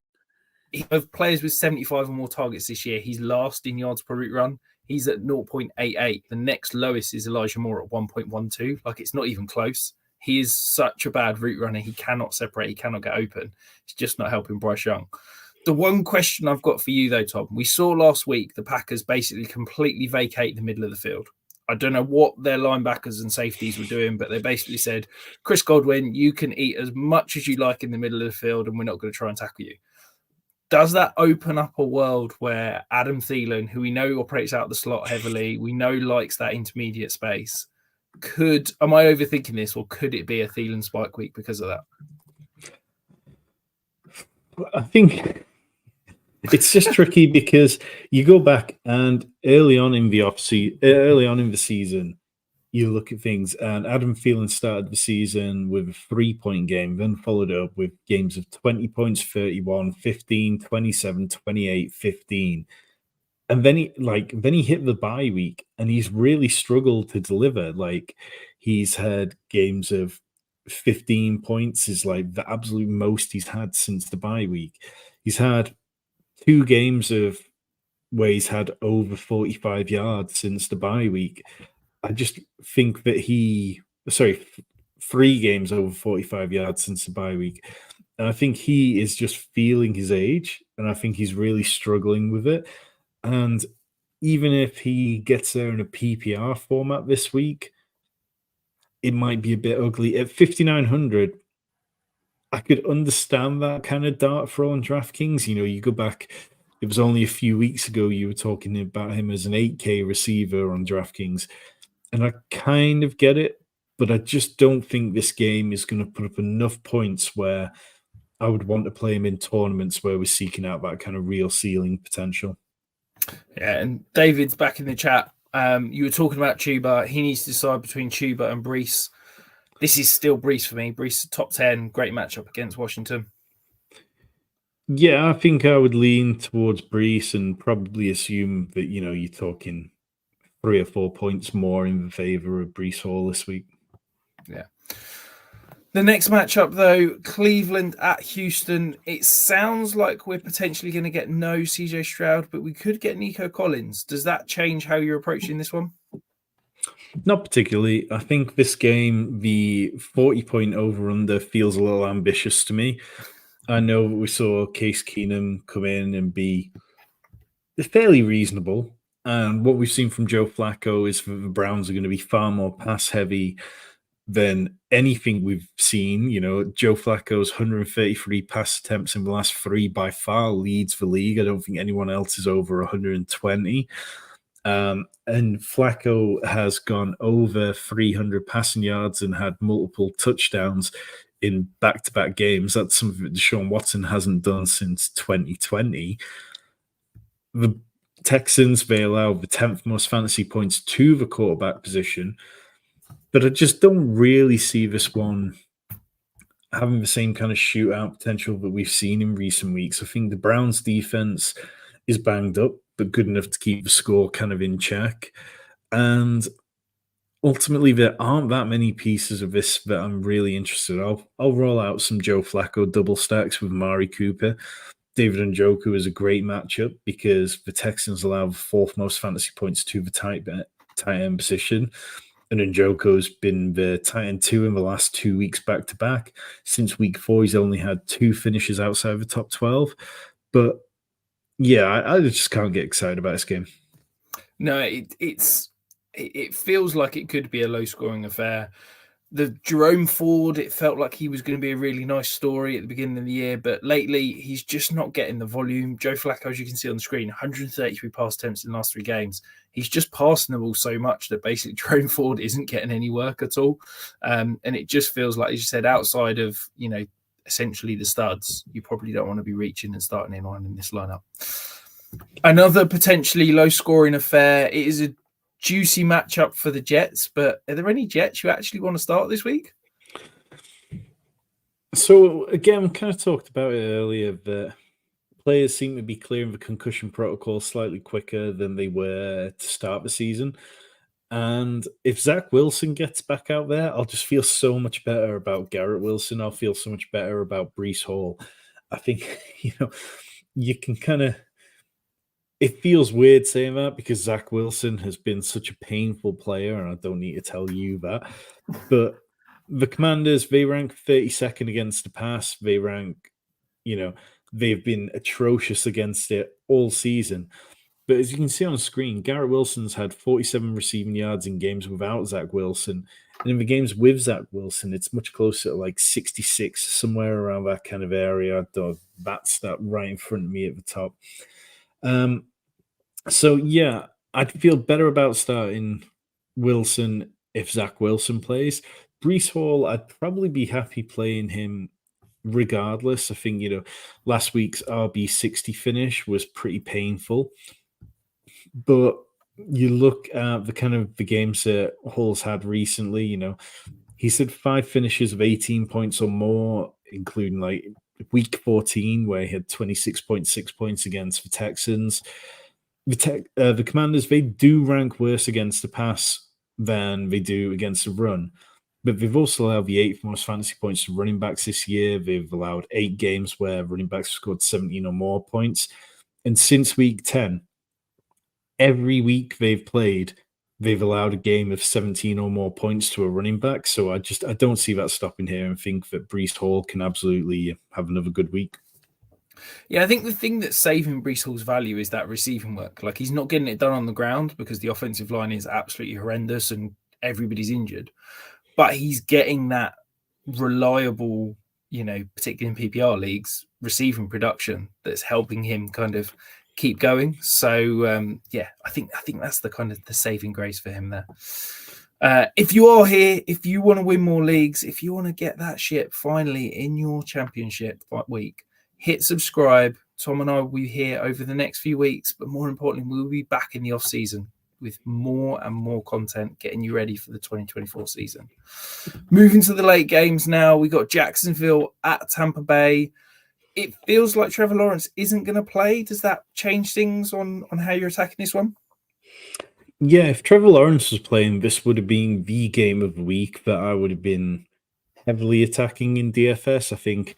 of players with 75 or more targets this year, he's last in yards per route run. He's at 0.88. The next lowest is Elijah Moore at 1.12. Like, it's not even close. He is such a bad route runner. He cannot separate. He cannot get open. It's just not helping Bryce Young. The one question I've got for you, though, Tom, we saw last week the Packers basically completely vacate the middle of the field. I don't know what their linebackers and safeties were doing, but they basically said, Chris Godwin, you can eat as much as you like in the middle of the field, and we're not going to try and tackle you. Does that open up a world where Adam Thielen, who we know operates out the slot heavily, we know likes that intermediate space, am I overthinking this, or could it be a Thielen spike week because of that? I think it's just tricky because you go back and early on in the season, you look at things, and Adam Thielen started the season with a 3-point game, then followed up with games of 20 points, 31, 15, 27, 28, 15. And then he hit the bye week, and he's really struggled to deliver. Like, he's had games of 15 points is like the absolute most he's had since the bye week. He's had 2 games of where he's had over 45 yards since the bye week. I just think that 3 games over 45 yards since the bye week. And I think he is just feeling his age, and I think he's really struggling with it. And even if he gets there in a PPR format this week, it might be a bit ugly. At 5,900, I could understand that kind of dart throw on DraftKings. You go back, it was only a few weeks ago you were talking about him as an 8K receiver on DraftKings. And I kind of get it, but I just don't think this game is going to put up enough points where I would want to play him in tournaments where we're seeking out that kind of real ceiling potential. Yeah, and David's back in the chat. You were talking about Chuba. He needs to decide between Chuba and Brees. This is still Brees for me. Brees top 10, great matchup against Washington. Yeah, I think I would lean towards Brees and probably assume that, you're talking 3 or 4 points more in favor of Brees Hall this week. Yeah. The next matchup, though, Cleveland at Houston. It sounds like we're potentially going to get no CJ Stroud, but we could get Nico Collins. Does that change how you're approaching this one? Not particularly. I think this game, the 40-point over-under feels a little ambitious to me. I know we saw Case Keenum come in and be fairly reasonable. And what we've seen from Joe Flacco is that the Browns are going to be far more pass-heavy than anything we've seen. Joe Flacco's 133 pass attempts in the last 3 by far leads the league. I don't think anyone else is over 120. And Flacco has gone over 300 passing yards and had multiple touchdowns in back-to-back games. That's something that Deshaun Watson hasn't done since 2020. The Texans, they allow the 10th most fantasy points to the quarterback position, but I just don't really see this one having the same kind of shootout potential that we've seen in recent weeks. I think the Browns defense is banged up, but good enough to keep the score kind of in check. And ultimately, there aren't that many pieces of this that I'm really interested in. I'll roll out some Joe Flacco double stacks with Amari Cooper. David Njoku is a great matchup because the Texans allow the 4th most fantasy points to the tight end position. And Njoku's been the tight end 2 in the last 2 weeks back-to-back. Since week 4, he's only had 2 finishes outside the top 12. But yeah, I just can't get excited about this game. No, it feels like it could be a low-scoring affair. The Jerome Ford, it felt like he was going to be a really nice story at the beginning of the year, but lately he's just not getting the volume. Joe Flacco, as you can see on the screen, 133 pass attempts in the last 3 games. He's just passing the ball so much that basically Jerome Ford isn't getting any work at all. And it just feels like, as you said, outside of, essentially the studs, you probably don't want to be reaching and starting anyone in this lineup. Another potentially low-scoring affair. It is a juicy matchup for the Jets, but are there any Jets you actually want to start this week? So again, we kind of talked about it earlier that players seem to be clearing the concussion protocol slightly quicker than they were to start the season. And if Zach Wilson gets back out there, I'll just feel so much better about Garrett Wilson. I'll feel so much better about Breece Hall. I think, you can kind of, it feels weird saying that because Zach Wilson has been such a painful player, and I don't need to tell you that. But the Commanders, they rank 32nd against the pass. They rank, they've been atrocious against it all season. But as you can see on screen, Garrett Wilson's had 47 receiving yards in games without Zach Wilson. And in the games with Zach Wilson, it's much closer to like 66, somewhere around that kind of area. I don't have that stat right in front of me at the top. So, yeah, I'd feel better about starting Wilson if Zach Wilson plays. Brees Hall, I'd probably be happy playing him regardless. I think, last week's RB60 finish was pretty painful. But you look at the games that Hall's had recently, he's had 5 finishes of 18 points or more, including like week 14, where he had 26.6 points against the Texans. The Commanders, they do rank worse against the pass than they do against the run. But they've also allowed the 8th most fantasy points to running backs this year. They've allowed 8 games where running backs scored 17 or more points. And since week 10, every week they've played, they've allowed a game of 17 or more points to a running back. So I don't see that stopping here and think that Brees Hall can absolutely have another good week. Yeah, I think the thing that's saving Brees Hall's value is that receiving work. Like, he's not getting it done on the ground because the offensive line is absolutely horrendous and everybody's injured. But he's getting that reliable, particularly in PPR leagues, receiving production that's helping him kind of keep going. So I think that's the kind of the saving grace for him there. If you are here, if you want to win more leagues, if you want to get that shit finally in your championship week, hit subscribe. Tom and I will be here over the next few weeks, but more importantly, we'll be back in the off season with more and more content, getting you ready for the 2024 season. Moving to the late games now, we got Jacksonville at Tampa Bay. It feels like Trevor Lawrence isn't going to play. Does that change things on how you're attacking this one? Yeah, if Trevor Lawrence was playing, this would have been the game of the week that I would have been heavily attacking in DFS. I think,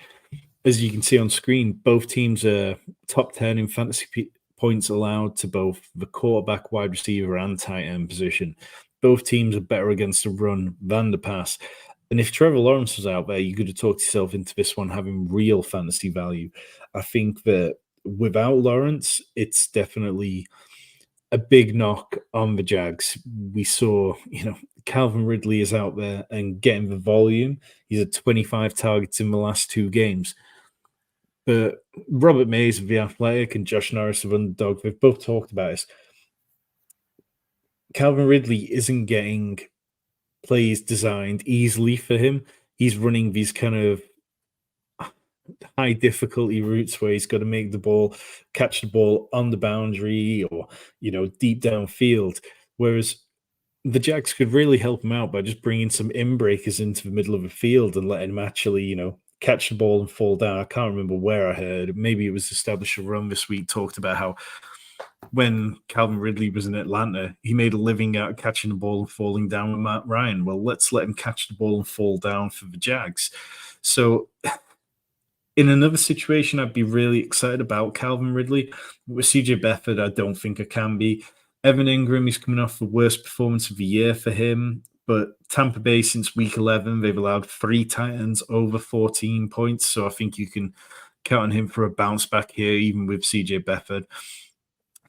as you can see on screen, both teams are top 10 in fantasy points allowed to both the quarterback, wide receiver, and tight end position. Both teams are better against the run than the pass. And if Trevor Lawrence was out there, you could have talked yourself into this one having real fantasy value. I think that without Lawrence, it's definitely a big knock on the Jags. We saw, Calvin Ridley is out there and getting the volume. He's at 25 targets in the last 2 games. But Robert Mays of The Athletic and Josh Norris of Underdog, they've both talked about this. Calvin Ridley isn't getting plays designed easily for him. He's running these kind of high difficulty routes where he's got to catch the ball on the boundary or, deep downfield. Whereas the Jags could really help him out by just bringing some in-breakers into the middle of the field and letting him actually, catch the ball and fall down. I can't remember where I heard. Maybe it was Establish a Run this week, talked about how when Calvin Ridley was in Atlanta, he made a living out of catching the ball and falling down with Matt Ryan. Well, let's let him catch the ball and fall down for the Jags. So in another situation, I'd be really excited about Calvin Ridley. With CJ Beathard, I don't think I can be. Evan Ingram is coming off the worst performance of the year for him. But Tampa Bay, since week 11, they've allowed 3 Titans over 14 points. So I think you can count on him for a bounce back here, even with CJ Beathard.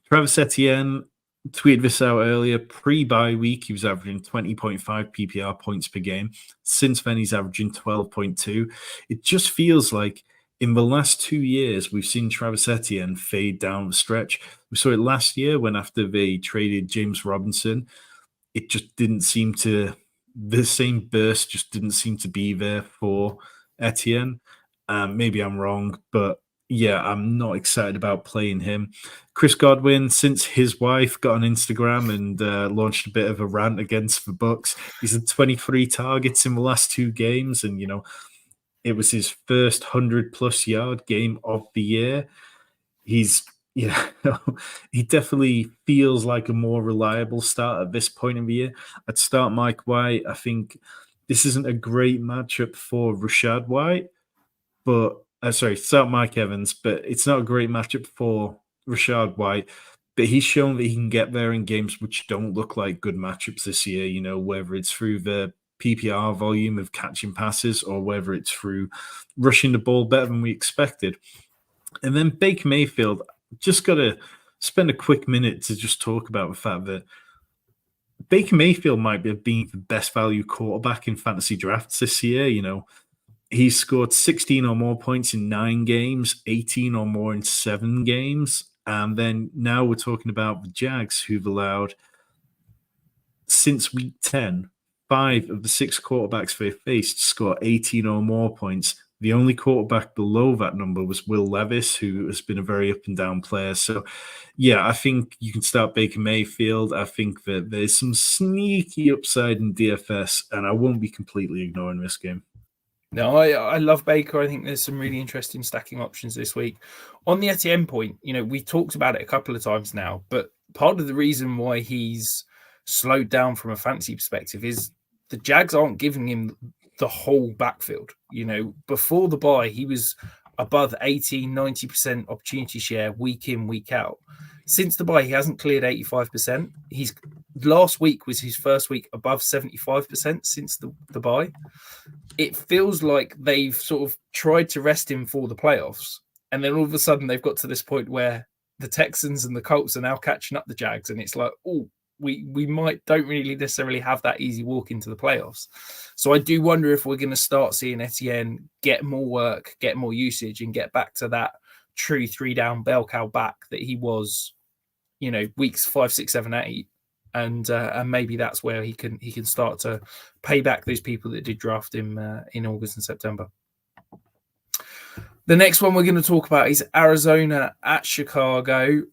Travis Etienne tweeted this out earlier. Pre-bye week, he was averaging 20.5 PPR points per game. Since then, he's averaging 12.2. It just feels like in the last 2 years, we've seen Travis Etienne fade down the stretch. We saw it last year when after they traded James Robinson, it just didn't seem to, the same burst just didn't seem to be there for Etienne. Maybe I'm wrong, but yeah, I'm not excited about playing him. Chris Godwin, since his wife got on Instagram and launched a bit of a rant against the Bucs, he's had 23 targets in the last 2 games, and it was his first 100+ yard game of the year. He's he definitely feels like a more reliable start at this point in the year. I'd start Mike White. I think this isn't a great matchup for Rashad White, but start Mike Evans, but it's not a great matchup for Rashad White. But he's shown that he can get there in games which don't look like good matchups this year, whether it's through the PPR volume of catching passes or whether it's through rushing the ball better than we expected. And then Baker Mayfield, just got to spend a quick minute to just talk about the fact that Baker Mayfield might have been the best value quarterback in fantasy drafts this year. He's scored 16 or more points in 9 games, 18 or more in 7 games. And then now we're talking about the Jags, who've allowed, since week 10, 5 of the 6 quarterbacks they faced score 18 or more points. The only quarterback below that number was Will Levis, who has been a very up and down player. So, yeah, I think you can start Baker Mayfield. I think that there's some sneaky upside in DFS, and I won't be completely ignoring this game. No, I love Baker. I think there's some really interesting stacking options this week. On the Etienne point, we talked about it a couple of times now, but part of the reason why he's slowed down from a fantasy perspective is the Jags aren't giving him the whole backfield. Before the bye, he was above 80-90% opportunity share week in, week out. Since the bye, he hasn't cleared 85%. Last week was his first week above 75% since the bye. It feels like they've sort of tried to rest him for the playoffs, and then all of a sudden they've got to this point where the Texans and the Colts are now catching up the Jags, and it's like, we don't really necessarily have that easy walk into the playoffs. So I do wonder if we're going to start seeing Etienne get more work, get more usage, and get back to that true 3-down bell cow back that he was, weeks 5, 6, 7, 8. And maybe that's where he can start to pay back those people that did draft him in August and September. The next one we're going to talk about is Arizona at Chicago.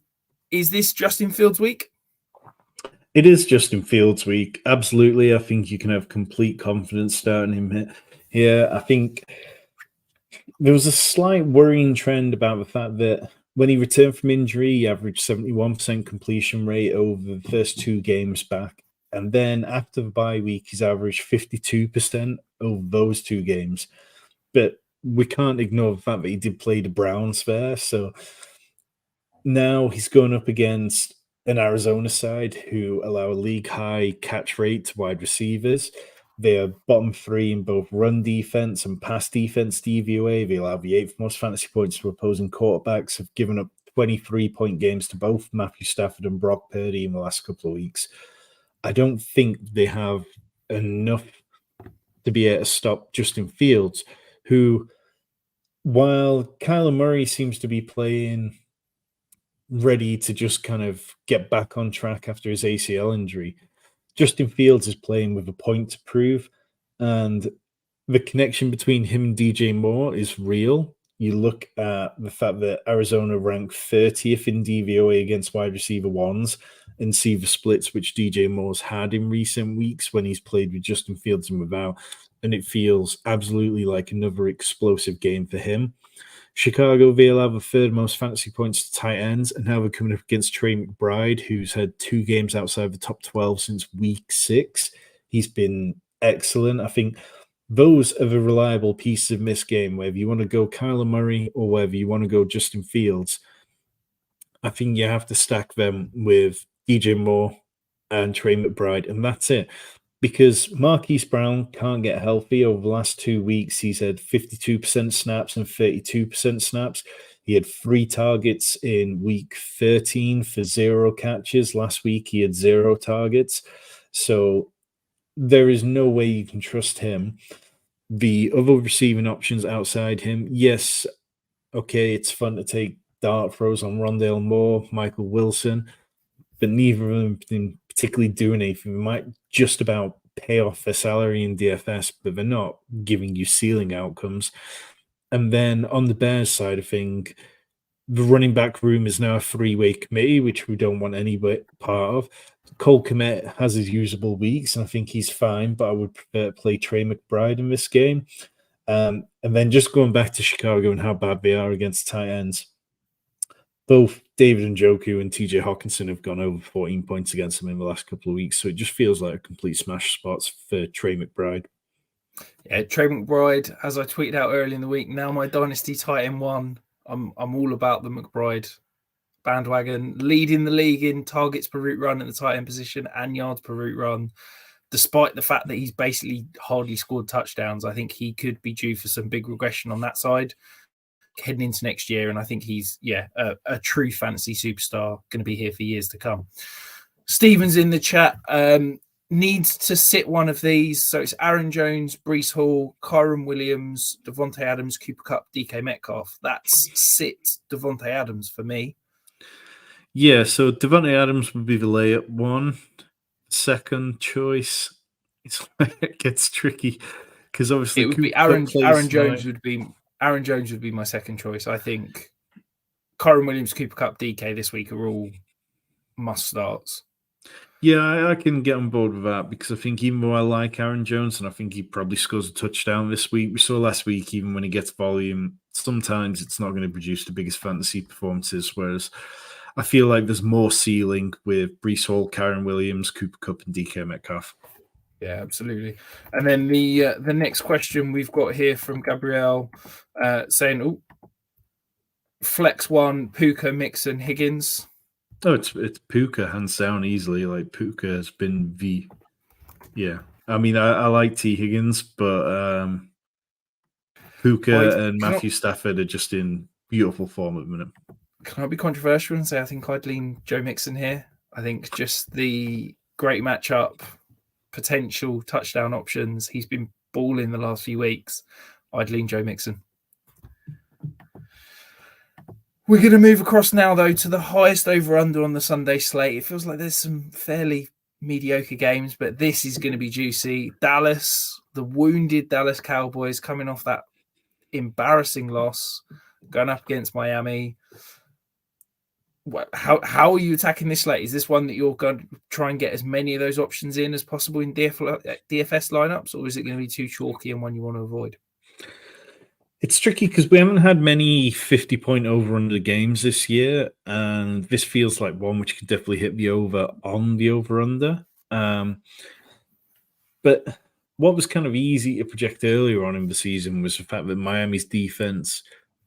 Is this Justin Fields week? It is Justin Fields week. Absolutely. I think you can have complete confidence starting him here. I think there was a slight worrying trend about the fact that when he returned from injury, he averaged 71% completion rate over the first 2 games back. And then after the bye week, he's averaged 52% over those 2 games. But we can't ignore the fact that he did play the Browns there. So now he's going up against an Arizona side who allow a league-high catch rate to wide receivers. They are bottom 3 in both run defense and pass defense DVOA. They allow the 8th most fantasy points to opposing quarterbacks, have given up 23-point games to both Matthew Stafford and Brock Purdy in the last couple of weeks. I don't think they have enough to be able to stop Justin Fields, who, while Kyler Murray seems to be playing ready to just kind of get back on track after his ACL injury, Justin Fields is playing with a point to prove, and the connection between him and DJ Moore is real. You look at the fact that Arizona ranked 30th in DVOA against wide receiver ones and see the splits which DJ Moore's had in recent weeks when he's played with Justin Fields and without, and it feels absolutely like another explosive game for him. Chicago, they allow the 3rd most fantasy points to tight ends, and now they're coming up against Trey McBride, who's had 2 games outside the top 12 since week 6. He's been excellent. I think those are the reliable pieces of this game, whether you want to go Kyler Murray or whether you want to go Justin Fields. I think you have to stack them with DJ Moore and Trey McBride, and that's it. Because Marquise Brown can't get healthy. Over the last 2 weeks, he's had 52% snaps and 32% snaps. He had 3 targets in week 13 for 0 catches. Last week, he had 0 targets. So there is no way you can trust him. The other receiving options outside him, yes, okay, it's fun to take dart throws on Rondale Moore, Michael Wilson, but neither of them have been particularly doing anything. They might just about pay off their salary in DFS, but they're not giving you ceiling outcomes. And then on the Bears side of things, the running back room is now a 3-way committee, which we don't want any part of. Cole Kmet has his usable weeks, and I think he's fine, but I would prefer to play Trey McBride in this game. And then just going back to Chicago and how bad they are against tight ends, both David Njoku and TJ Hawkinson have gone over 14 points against them in the last couple of weeks. So it just feels like a complete smash spots for Trey McBride. Yeah, Trey McBride, as I tweeted out early in the week, now my Dynasty tight end 1. I'm all about the McBride bandwagon, leading the league in targets per route run at the tight end position and yards per route run. Despite the fact that he's basically hardly scored touchdowns, I think he could be due for some big regression on that side. heading into next year. And I think he's, a true fantasy superstar, going to be here for years to come. Stephen's in the chat. Needs to sit one of these. So it's Aaron Jones, Breece Hall, Kyron Williams, Devontae Adams, Cooper Kupp, DK Metcalf. That's sit Devontae Adams for me. Yeah, so Devontae Adams would be the layup one. Second choice, it gets tricky because obviously it would be Aaron Jones would be my second choice. I think Kyron Williams, Cooper Kupp, DK this week are all must starts. Yeah, I can get on board with that because I think even though I like Aaron Jones and I think he probably scores a touchdown this week, we saw last week, even when he gets volume, sometimes it's not going to produce the biggest fantasy performances, whereas I feel like there's more ceiling with Breece Hall, Kyron Williams, Cooper Kupp, and DK Metcalf. Yeah, absolutely. And then the next question we've got here from Gabrielle saying, flex one, Puka, Mixon, Higgins. Oh, it's Puka hands down easily. Like Puka has been I mean, I like T Higgins, but Puka and Matthew Stafford are just in beautiful form at the minute. Can I be controversial and say I think I'd lean Joe Mixon here? I think just the great matchup, potential touchdown options. He's been balling the last few weeks. I'd lean Joe Mixon. We're going to move across now, though, to the highest over-under on the Sunday slate. It feels like there's some fairly mediocre games, but this is going to be juicy. Dallas, the wounded Dallas Cowboys, coming off that embarrassing loss, going up against Miami. How are you attacking this slate? Is this one that you're going to try and get as many of those options in as possible in DFS lineups, or is it going to be too chalky and one you want to avoid? It's tricky because we haven't had many 50-point over-under games this year, and this feels like one which could definitely hit the over on the over-under. But what was kind of easy to project earlier on in the season was the fact that Miami's defense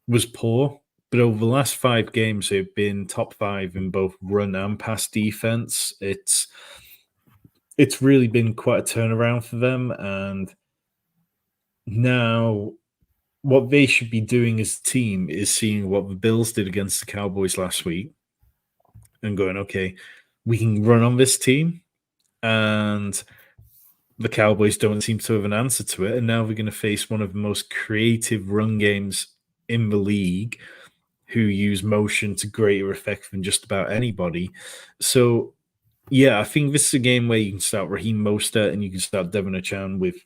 was poor, but over the last 5 games, they've been top 5 in both run and pass defense. It's really been quite a turnaround for them, and now what they should be doing as a team is seeing what the Bills did against the Cowboys last week and going, okay, we can run on this team. And the Cowboys don't seem to have an answer to it. And now we're going to face one of the most creative run games in the league who use motion to greater effect than just about anybody. So, yeah, I think this is a game where you can start Raheem Mostert and you can start Devon Achane with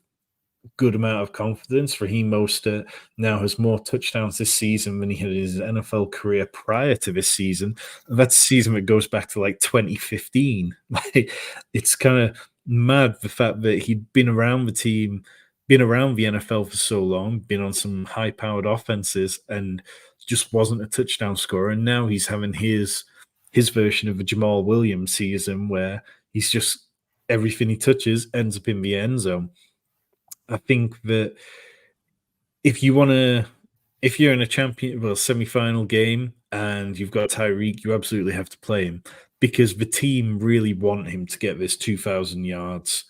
good amount of confidence. Raheem Mostert now has more touchdowns this season than he had in his NFL career prior to this season. And that's a season that goes back to like 2015. Like, it's kind of mad the fact that he'd been around the team, been around the NFL for so long, been on some high-powered offenses, and just wasn't a touchdown scorer. And now he's having his version of a Jamal Williams season where he's just everything he touches ends up in the end zone. I think that if you're in a semi-final game and you've got Tyreek, you absolutely have to play him because the team really want him to get this 2,000 yards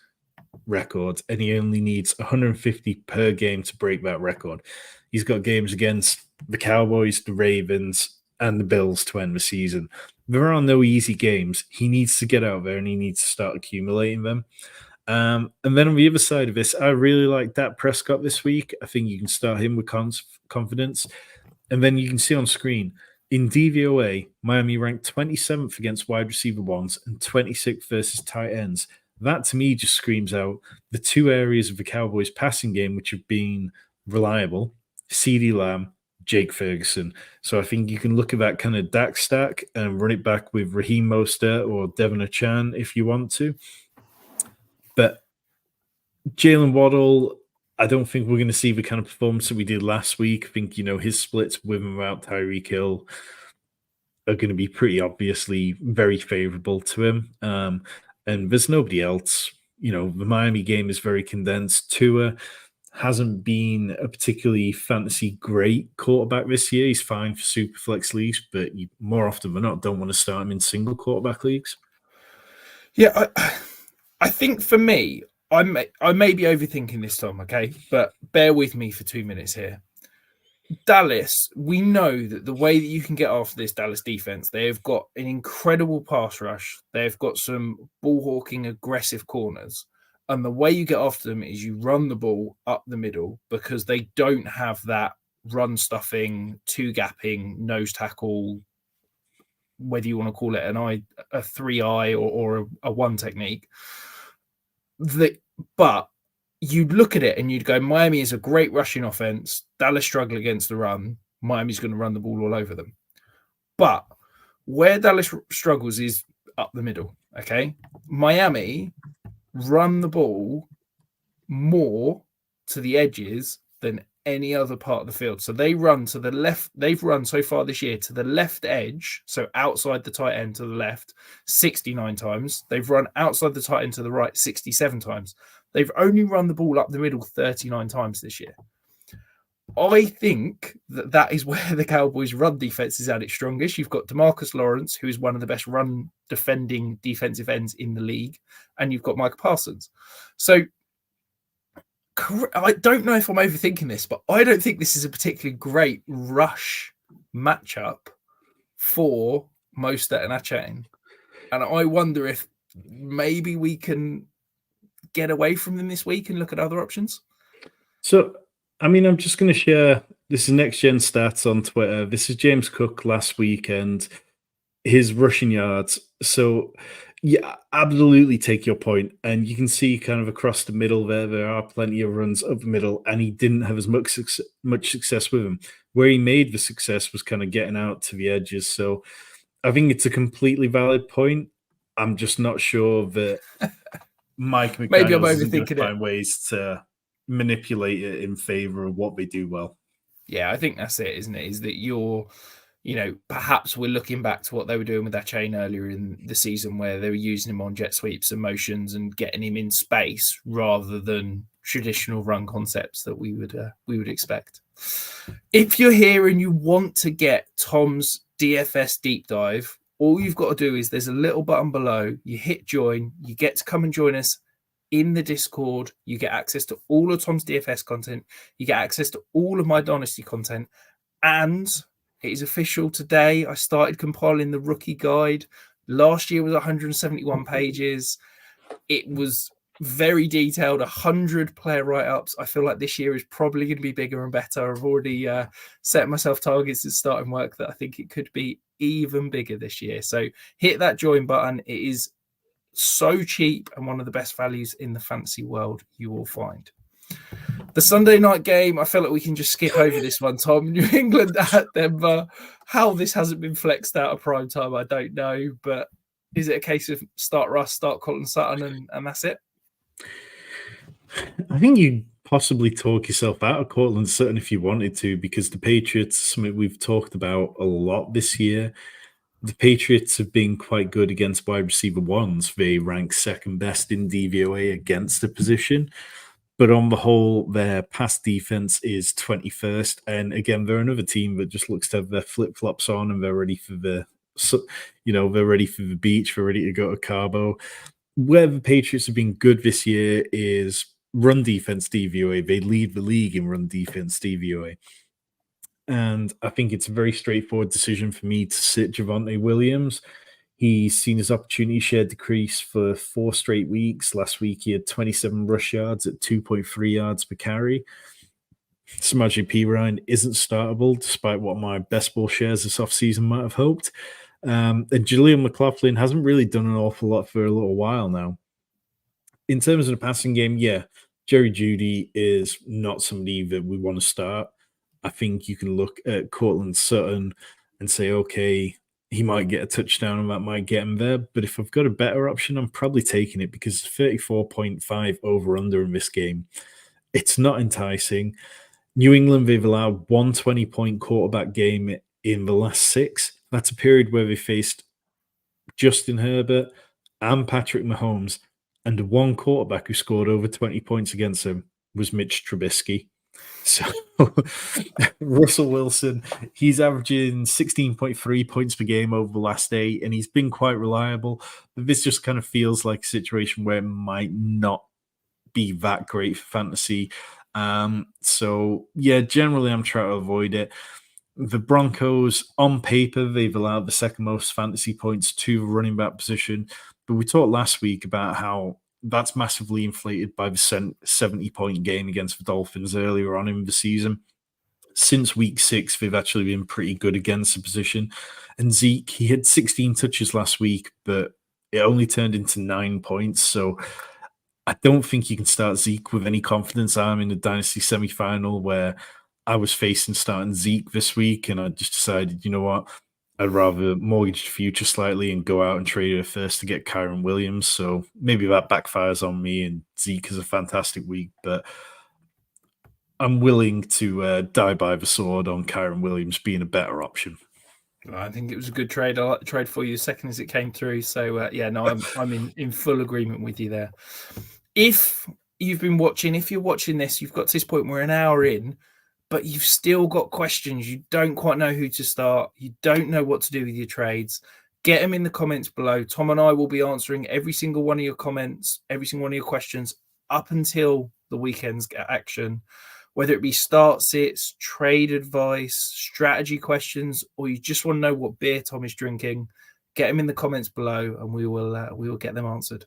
record, and he only needs 150 per game to break that record. He's got games against the Cowboys, the Ravens, and the Bills to end the season. There are no easy games. He needs to get out there and he needs to start accumulating them. And then on the other side of this, I really like Dak Prescott this week. I think you can start him with confidence. And then you can see on screen, in DVOA, Miami ranked 27th against wide receiver ones and 26th versus tight ends. That, to me, just screams out the 2 areas of the Cowboys' passing game which have been reliable, CeeDee Lamb, Jake Ferguson. So I think you can look at that kind of Dak stack and run it back with Raheem Mostert or Devon Achane if you want to. But Jalen Waddle, I don't think we're going to see the kind of performance that we did last week. I think, his splits with and without Tyreek Hill are going to be pretty obviously very favorable to him. And there's nobody else. The Miami game is very condensed. Tua hasn't been a particularly fantasy great quarterback this year. He's fine for super flex leagues, but you more often than not don't want to start him in single quarterback leagues. Yeah, I think for me, I may be overthinking this, Tom, okay? But bear with me for 2 minutes here. Dallas, we know that the way that you can get after this Dallas defense, they've got an incredible pass rush. They've got some ball hawking, aggressive corners. And the way you get after them is you run the ball up the middle because they don't have that run stuffing, two gapping, nose tackle, whether you want to call it a 3-eye or a one technique. But you'd look at it and you'd go, Miami is a great rushing offense. Dallas struggle against the run. Miami's going to run the ball all over them. But where Dallas struggles is up the middle. Okay. Miami run the ball more to the edges than any other part of the field. So they run to the left. They've run so far this year to the left edge. So outside the tight end to the left, 69 times. They've run outside the tight end to the right, 67 times. They've only run the ball up the middle 39 times this year. I think that is where the Cowboys' run defense is at its strongest. You've got DeMarcus Lawrence, who is one of the best run defending defensive ends in the league, and you've got Micah Parsons. So I don't know if I'm overthinking this, but I don't think this is a particularly great rush matchup for Mostert and Achane. And I wonder if maybe we can get away from them this week and look at other options. So, I mean, I'm just going to share, this is Next Gen Stats on Twitter. This is James Cook last weekend, his rushing yards. So, yeah, absolutely take your point. And you can see kind of across the middle there are plenty of runs up the middle, and he didn't have as much success with them. Where he made the success was kind of getting out to the edges. So I think it's a completely valid point. I'm just not sure that Mike McDaniels maybe I'm is going overthinking to find ways to manipulate it in favor of what they do well. Yeah, I think that's it, isn't it? Is that perhaps we're looking back to what they were doing with that chain earlier in the season where they were using him on jet sweeps and motions and getting him in space rather than traditional run concepts that we would expect. If you're here and you want to get Tom's DFS deep dive, all you've got to do is there's a little button below. You hit join. You get to come and join us in the Discord. You get access to all of Tom's DFS content. You get access to all of my Dynasty content. And it is official today. I started compiling the rookie guide. Last year was 171 pages. It was very detailed, 100 player write-ups. I feel like this year is probably going to be bigger and better. I've already set myself targets to starting work that I think it could be even bigger this year. So hit that join button. It is so cheap and one of the best values in the fantasy world you will find. The Sunday night game, I feel like we can just skip over this one, Tom. New England at Denver. How this hasn't been flexed out of prime time, I don't know. But is it a case of start Russ, start Colin Sutton, and that's it? I think you'd possibly talk yourself out of Cortland Sutton if you wanted to, because the Patriots, something we've talked about a lot this year. The Patriots have been quite good against wide receiver ones. They rank second best in DVOA against the position. But on the whole, their pass defense is 21st. And again, they're another team that just looks to have their flip-flops on and they're ready for the beach. They're ready to go to Cabo. Where the Patriots have been good this year is run defense DVOA. They lead the league in run defense DVOA. And I think it's a very straightforward decision for me to sit Javonte Williams. He's seen his opportunity share decrease for 4 straight weeks. Last week, he had 27 rush yards at 2.3 yards per carry. Samaje Perine isn't startable, despite what my best ball shares this offseason might have hoped. And Julian McLaughlin hasn't really done an awful lot for a little while now. In terms of the passing game, yeah, Jerry Jeudy is not somebody that we want to start. I think you can look at Cortland Sutton and say, okay, he might get a touchdown and that might get him there. But if I've got a better option, I'm probably taking it because 34.5 over-under in this game. It's not enticing. New England, they've allowed 1 20-point quarterback game in the last 6. That's a period where they faced Justin Herbert and Patrick Mahomes, and the one quarterback who scored over 20 points against him was Mitch Trubisky. So Russell Wilson, he's averaging 16.3 points per game over the last 8, and he's been quite reliable. But this just kind of feels like a situation where it might not be that great for fantasy. So yeah, generally I'm trying to avoid it. The Broncos, on paper, they've allowed the second most fantasy points to the running back position. But we talked last week about how that's massively inflated by the 70-point game against the Dolphins earlier on in the season. Since week 6, they've actually been pretty good against the position. And Zeke, he had 16 touches last week, but it only turned into 9 points. So I don't think you can start Zeke with any confidence. I'm in the Dynasty semi-final where I was facing starting Zeke this week, and I just decided, you know what, I'd rather mortgage the future slightly and go out and trade it first to get Kyron Williams. So maybe that backfires on me, and Zeke is a fantastic week, but I'm willing to die by the sword on Kyron Williams being a better option. I think it was a good trade. I like the trade for you the second as it came through. So I'm in full agreement with you there. If you're watching this, you've got to this point, we're an hour in, but you've still got questions. You don't quite know who to start. You don't know what to do with your trades. Get them in the comments below. Tom and I will be answering every single one of your comments, every single one of your questions up until the weekend's action. Whether it be start sits, trade advice, strategy questions, or you just want to know what beer Tom is drinking, get them in the comments below, and we will get them answered.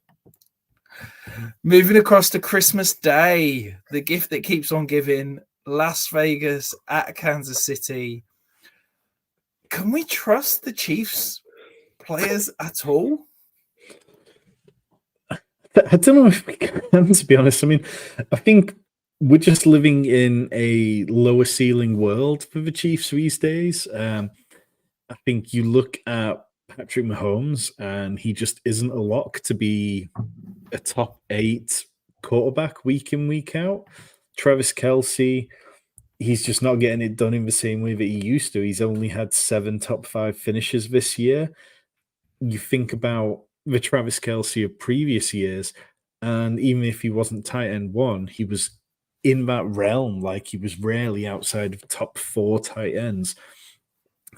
Moving across to Christmas Day, the gift that keeps on giving, Las Vegas at Kansas City. Can we trust the Chiefs players at all? I don't know if we can, to be honest. I mean, I think we're just living in a lower ceiling world for the Chiefs these days. I think you look at Patrick Mahomes, and he just isn't a lock to be a top 8 quarterback week in, week out. Travis Kelce, he's just not getting it done in the same way that he used to. He's only had 7 top 5 finishes this year. You think about the Travis Kelce of previous years, and even if he wasn't tight end 1, he was in that realm. Like, he was rarely outside of top 4 tight ends.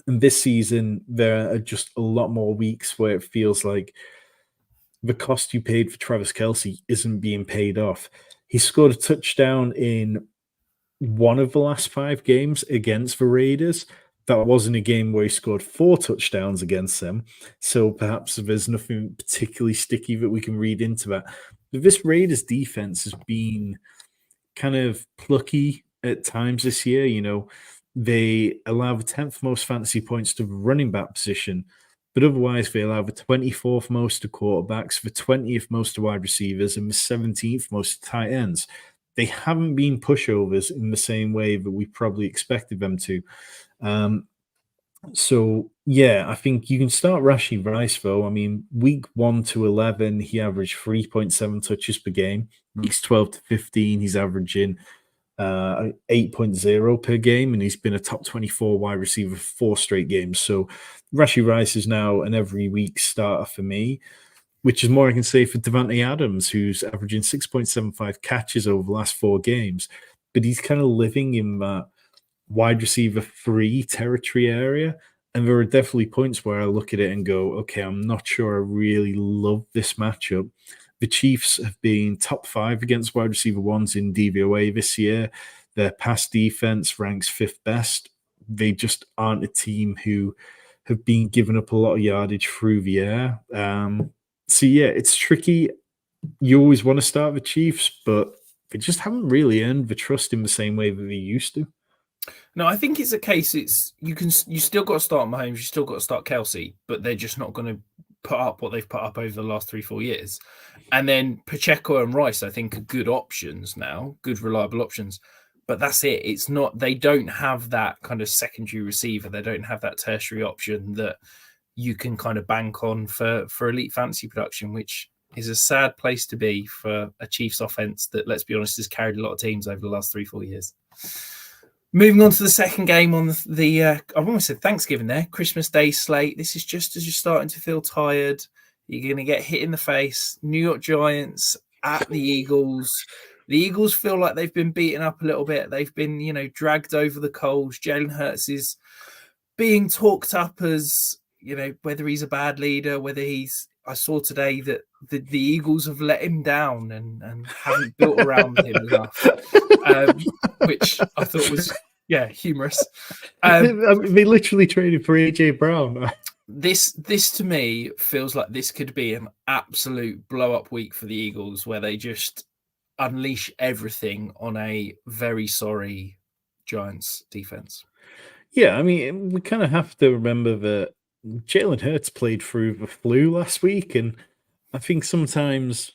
And this season, there are just a lot more weeks where it feels like the cost you paid for Travis Kelce isn't being paid off. He scored a touchdown in one of the last 5 games against the Raiders. That wasn't a game where he scored 4 touchdowns against them. So perhaps there's nothing particularly sticky that we can read into that. But this Raiders defense has been kind of plucky at times this year. You know, they allow the 10th most fantasy points to the running back position, but otherwise they allow the 24th most to quarterbacks, the 20th most to wide receivers, and the 17th most to tight ends. They haven't been pushovers in the same way that we probably expected them to. So, yeah, I think you can start Rashee Rice, though. I mean, week 1 to 11, he averaged 3.7 touches per game. Weeks 12 to 15, he's averaging 8.0 per game, and he's been a top 24 wide receiver for 4 straight games. So Rashee Rice is now an every week starter for me, which is more I can say for Devontae Adams, who's averaging 6.75 catches over the last 4 games. But he's kind of living in that wide receiver 3 territory area. And there are definitely points where I look at it and go, okay, I'm not sure I really love this matchup. The Chiefs have been top 5 against wide receiver 1s in DVOA this year. Their pass defense ranks 5th best. They just aren't a team who have been giving up a lot of yardage through the air. So, yeah, it's tricky. You always want to start the Chiefs, but they just haven't really earned the trust in the same way that they used to. No, I think it's a case. You still got to start Mahomes, you still got to start Kelce, but they're just not going to put up what they've put up over the last 3-4 years. And then Pacheco and Rice, I think, are good options now, good reliable options. But that's it. It's not. They don't have that kind of secondary receiver. They don't have that tertiary option that you can kind of bank on for elite fantasy production, which is a sad place to be for a Chiefs offense that, let's be honest, has carried a lot of teams over the last 3-4 years. Moving on to the second game on the I almost said Thanksgiving there, Christmas Day slate. This is just as you're starting to feel tired. You're going to get hit in the face. New York Giants at the Eagles. The Eagles feel like they've been beaten up a little bit. They've been, dragged over the coals. Jalen Hurts is being talked up as, whether he's a bad leader, whether he's I saw today that the Eagles have let him down and haven't built around him enough, which I thought was humorous. They literally traded for AJ Brown. This to me feels like this could be an absolute blow up week for the Eagles, where they just unleash everything on a very sorry Giants defense. Yeah, I mean, we kind of have to remember that Jalen Hurts played through the flu last week, and I think sometimes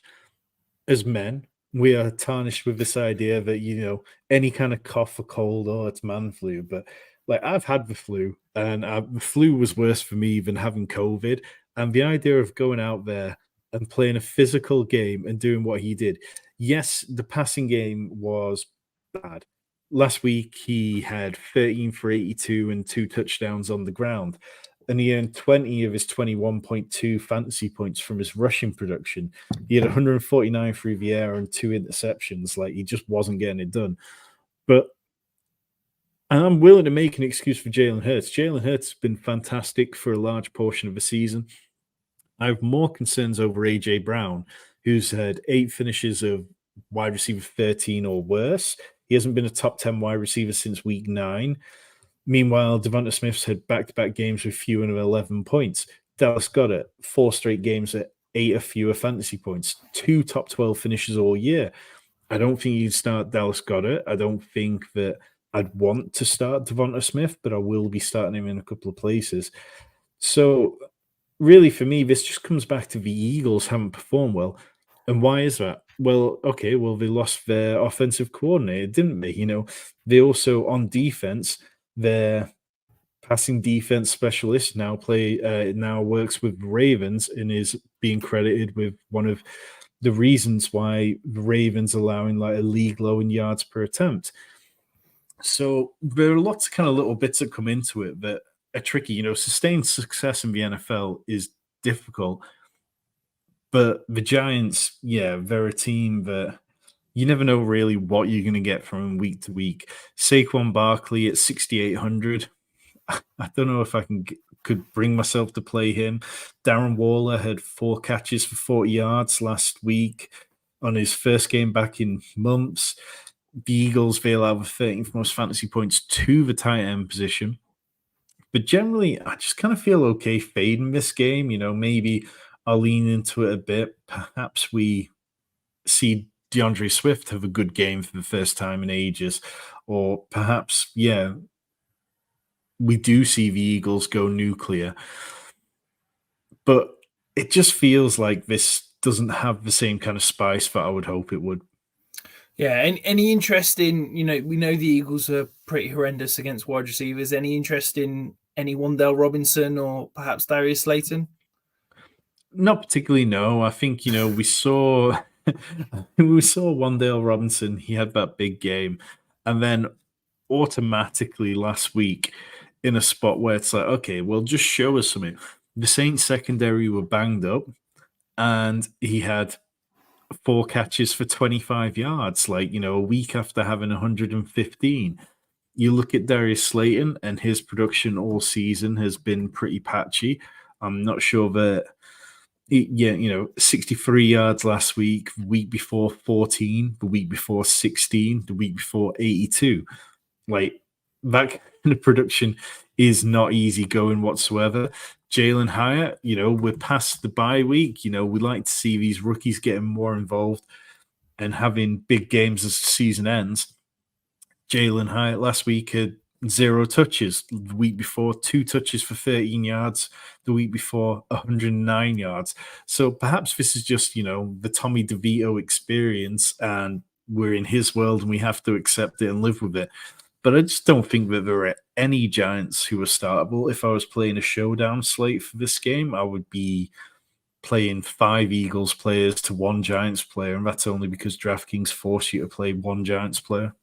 as men, we are tarnished with this idea that, any kind of cough or cold, it's man flu. But like, I've had the flu, and the flu was worse for me than having COVID. And the idea of going out there and playing a physical game and doing what he did. Yes, the passing game was bad. Last week, he had 13 for 82 and 2 touchdowns on the ground. And he earned 20 of his 21.2 fantasy points from his rushing production. He had 149 through the air and 2 interceptions. Like, he just wasn't getting it done. But I'm willing to make an excuse for Jalen Hurts. Jalen Hurts has been fantastic for a large portion of the season. I have more concerns over AJ Brown, who's had 8 finishes of wide receiver 13 or worse. He hasn't been a top 10 wide receiver since week 9. Meanwhile, Devonta Smith's had back-to-back games with fewer than 11 points. Dallas Goedert, 4 straight games at 8 or fewer fantasy points. 2 top 12 finishes all year. I don't think you'd start Dallas Goedert. I don't think that I'd want to start Devonta Smith, but I will be starting him in a couple of places. So really, for me, this just comes back to the Eagles haven't performed well. And why is that? Well, okay, they lost their offensive coordinator, didn't they? They also, on defense, their passing defense specialist now works with Ravens and is being credited with one of the reasons why the Ravens allowing like a league low in yards per attempt. So there are lots of kind of little bits that come into it that are tricky. Sustained success in the NFL is difficult. But the Giants, they're a team that you never know really what you're going to get from week to week. Saquon Barkley at 6,800. I don't know if I could bring myself to play him. Darren Waller had 4 catches for 40 yards last week on his first game back in months. The Eagles, they allow the 13th most fantasy points to the tight end position. But generally, I just kind of feel okay fading this game. Maybe I'll lean into it a bit. Perhaps we see DeAndre Swift have a good game for the first time in ages. Or perhaps, we do see the Eagles go nuclear. But it just feels like this doesn't have the same kind of spice that I would hope it would. Yeah, any interest in, we know the Eagles are pretty horrendous against wide receivers. Any interest in any Wan'Dale Robinson or perhaps Darius Slayton? Not particularly, no. I think, we saw Wan'Dale Robinson. He had that big game. And then automatically last week in a spot where it's like, okay, well, just show us something. The Saints secondary were banged up and he had 4 catches for 25 yards, a week after having 115. You look at Darius Slayton and his production all season has been pretty patchy. I'm not sure that, 63 yards last week, the week before 14, the week before 16, the week before 82. Like, that kind of production is not easy going whatsoever. Jalen Hyatt, we're past the bye week. We like to see these rookies getting more involved and having big games as the season ends. Jalen Hyatt last week had 0 touches. The week before, 2 touches for 13 yards. The week before, 109 yards. So perhaps this is just, the Tommy DeVito experience, and we're in his world and we have to accept it and live with it. But I just don't think that there are any Giants who are startable. If I was playing a showdown slate for this game, I would be playing 5 Eagles players to 1 Giants player, and that's only because Draftkings force you to play 1 Giants player.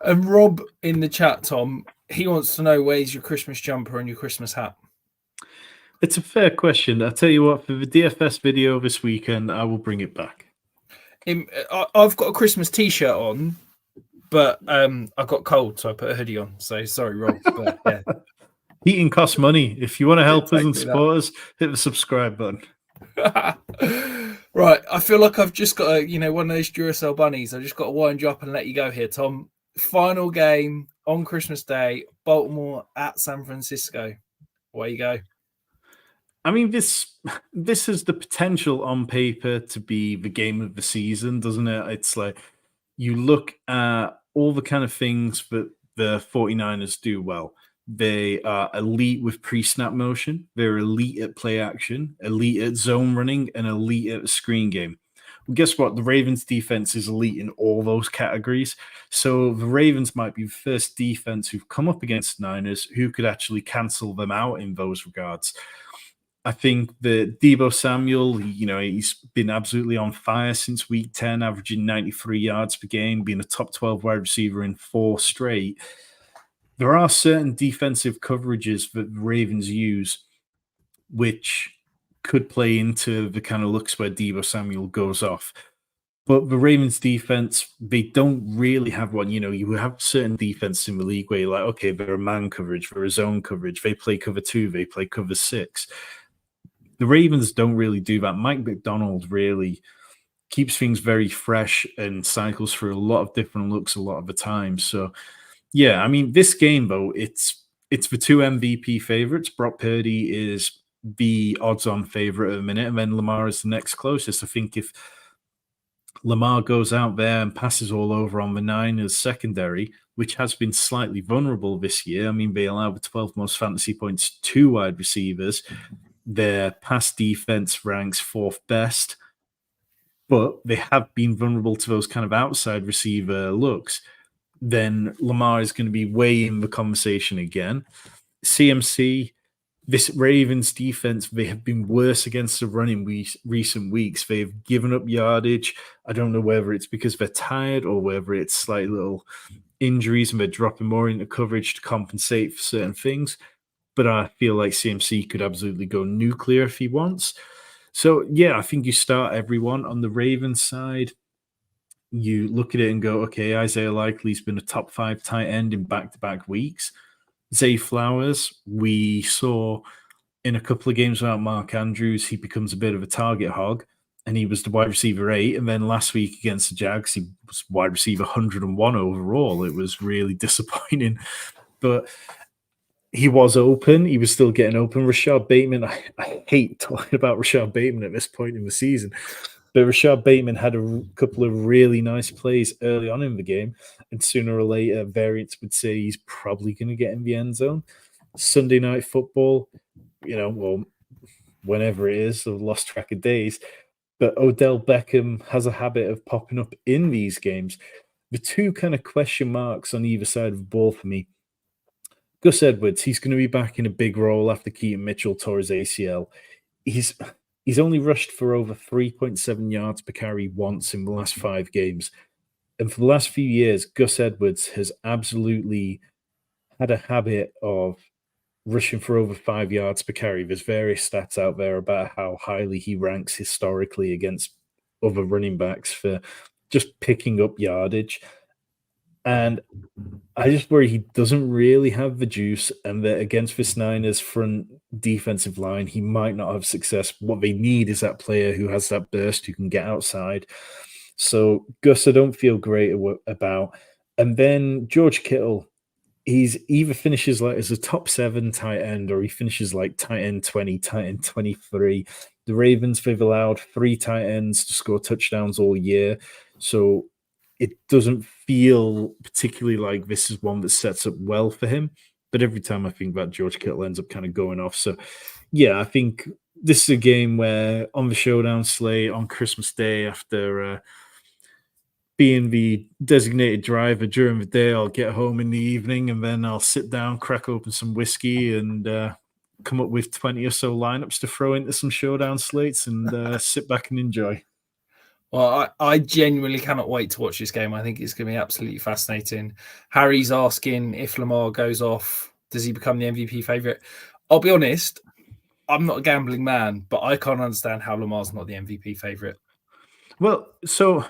And Rob in the chat, Tom, he wants to know, where's your Christmas jumper and your Christmas hat? It's a fair question. I tell you what, for the DFS video this weekend, I will bring it back. I've got a Christmas t-shirt on, but I got cold, so I put a hoodie on. So sorry, Rob. But, yeah. Heating costs money. If you want to help us and Exactly support us, hit the subscribe button. Right, I feel like I've just got one of those Duracell bunnies. I've just got to wind you up and let you go here, Tom. Final game on Christmas Day, Baltimore at San Francisco. Away you go. I mean, this has the potential on paper to be the game of the season, doesn't it? It's like you look at all the kind of things that the 49ers do well. They are elite with pre-snap motion. They're elite at play action, elite at zone running, and elite at the screen game. Well, guess what? The Ravens defense is elite in all those categories. So the Ravens might be the first defense who've come up against Niners who could actually cancel them out in those regards. I think that Deebo Samuel, he's been absolutely on fire since week 10, averaging 93 yards per game, being a top 12 wide receiver in 4 straight. There are certain defensive coverages that the Ravens use which could play into the kind of looks where Deebo Samuel goes off. But the Ravens defense, they don't really have one. You have certain defense in the league where you're like, okay, they're a man coverage, they're a zone coverage, they play cover 2, they play cover 6. The Ravens don't really do that. Mike McDonald really keeps things very fresh and cycles through a lot of different looks a lot of the time. So, yeah, I mean, this game, though, it's the 2 MVP favorites. Brock Purdy is the odds-on favorite at the minute, and then Lamar is the next closest. I think if Lamar goes out there and passes all over on the Niners secondary, which has been slightly vulnerable this year. I mean, they allow the 12th most fantasy points to wide receivers. Their pass defense ranks 4th best, but they have been vulnerable to those kind of outside receiver looks. Then Lamar is going to be way in the conversation again. CMC, this Ravens defense, they have been worse against the run in recent weeks. They've given up yardage. I don't know whether it's because they're tired or whether it's slight little injuries and they're dropping more into coverage to compensate for certain things. But I feel like CMC could absolutely go nuclear if he wants. So, yeah, I think you start everyone on the Ravens side. You look at it and go, okay, Isaiah Likely's been a top 5 tight end in back-to-back weeks. Zay Flowers, we saw in a couple of games without Mark Andrews, he becomes a bit of a target hog, and he was the wide receiver 8. And then last week against the Jags, he was wide receiver 101 overall. It was really disappointing. But he was open. He was still getting open. Rashad Bateman, I hate talking about Rashad Bateman at this point in the season, but Rashad Bateman had a couple of really nice plays early on in the game, and sooner or later, variants would say he's probably going to get in the end zone. Sunday Night Football, whenever it is, I've lost track of days, but Odell Beckham has a habit of popping up in these games. The 2 kind of question marks on either side of the ball for me. Gus Edwards, he's going to be back in a big role after Keaton Mitchell tore his ACL. He's only rushed for over 3.7 yards per carry once in the last 5 games. And for the last few years, Gus Edwards has absolutely had a habit of rushing for over 5 yards per carry. There's various stats out there about how highly he ranks historically against other running backs for just picking up yardage. And I just worry he doesn't really have the juice, and that against this Niners front defensive line, he might not have success. What they need is that player who has that burst, who can get outside. So Gus, I don't feel great about. And then George Kittle, he's either finishes like as a top 7 tight end, or he finishes like tight end 20, tight end 23. The Ravens, they've allowed 3 tight ends to score touchdowns all year. So it doesn't feel particularly like this is one that sets up well for him. But every time I think about George Kittle ends up kind of going off. So, yeah, I think this is a game where on the showdown slate on Christmas Day, after being the designated driver during the day, I'll get home in the evening and then I'll sit down, crack open some whiskey and come up with 20 or so lineups to throw into some showdown slates and sit back and enjoy. Well, I genuinely cannot wait to watch this game. I think it's going to be absolutely fascinating. Harry's asking if Lamar goes off, does he become the MVP favorite? I'll be honest, I'm not a gambling man, but I can't understand how Lamar's not the MVP favorite. Well, so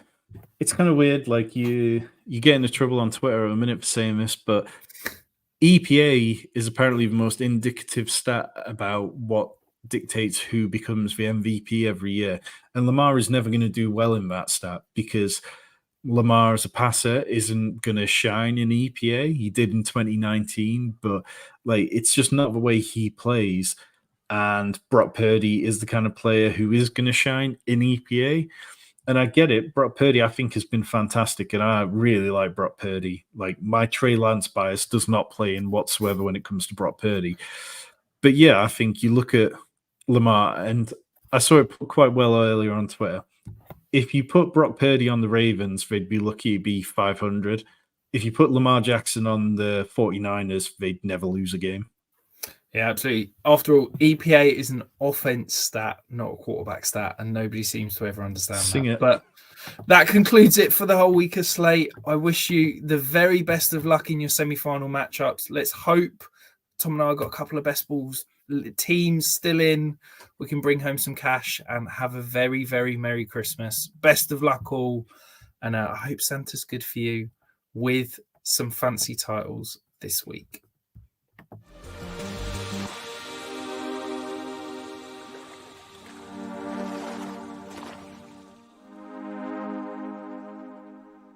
it's kind of weird. Like you get into trouble on Twitter a minute for saying this, but EPA is apparently the most indicative stat about what dictates who becomes the MVP every year. And Lamar is never going to do well in that stat because Lamar as a passer isn't going to shine in EPA. He did in 2019, but like it's just not the way he plays. And Brock Purdy is the kind of player who is going to shine in EPA. And I get it. Brock Purdy, I think, has been fantastic, and I really like Brock Purdy. Like, my Trey Lance bias does not play in whatsoever when it comes to Brock Purdy. But yeah, I think you look at Lamar, and I saw it put quite well earlier on Twitter. If you put Brock Purdy on the Ravens, they'd be lucky to be 500. If you put Lamar Jackson on the 49ers, they'd never lose a game. Yeah, absolutely. After all, EPA is an offense stat, not a quarterback stat, and nobody seems to ever understand Sing that. it. But that concludes it for the whole week of slate. I wish you the very best of luck in your semi-final matchups. Let's hope Tom and I got a couple of best balls teams still in. We can bring home some cash and have a very, very Merry Christmas. Best of luck all. And I hope Santa's good for you with some fancy titles this week.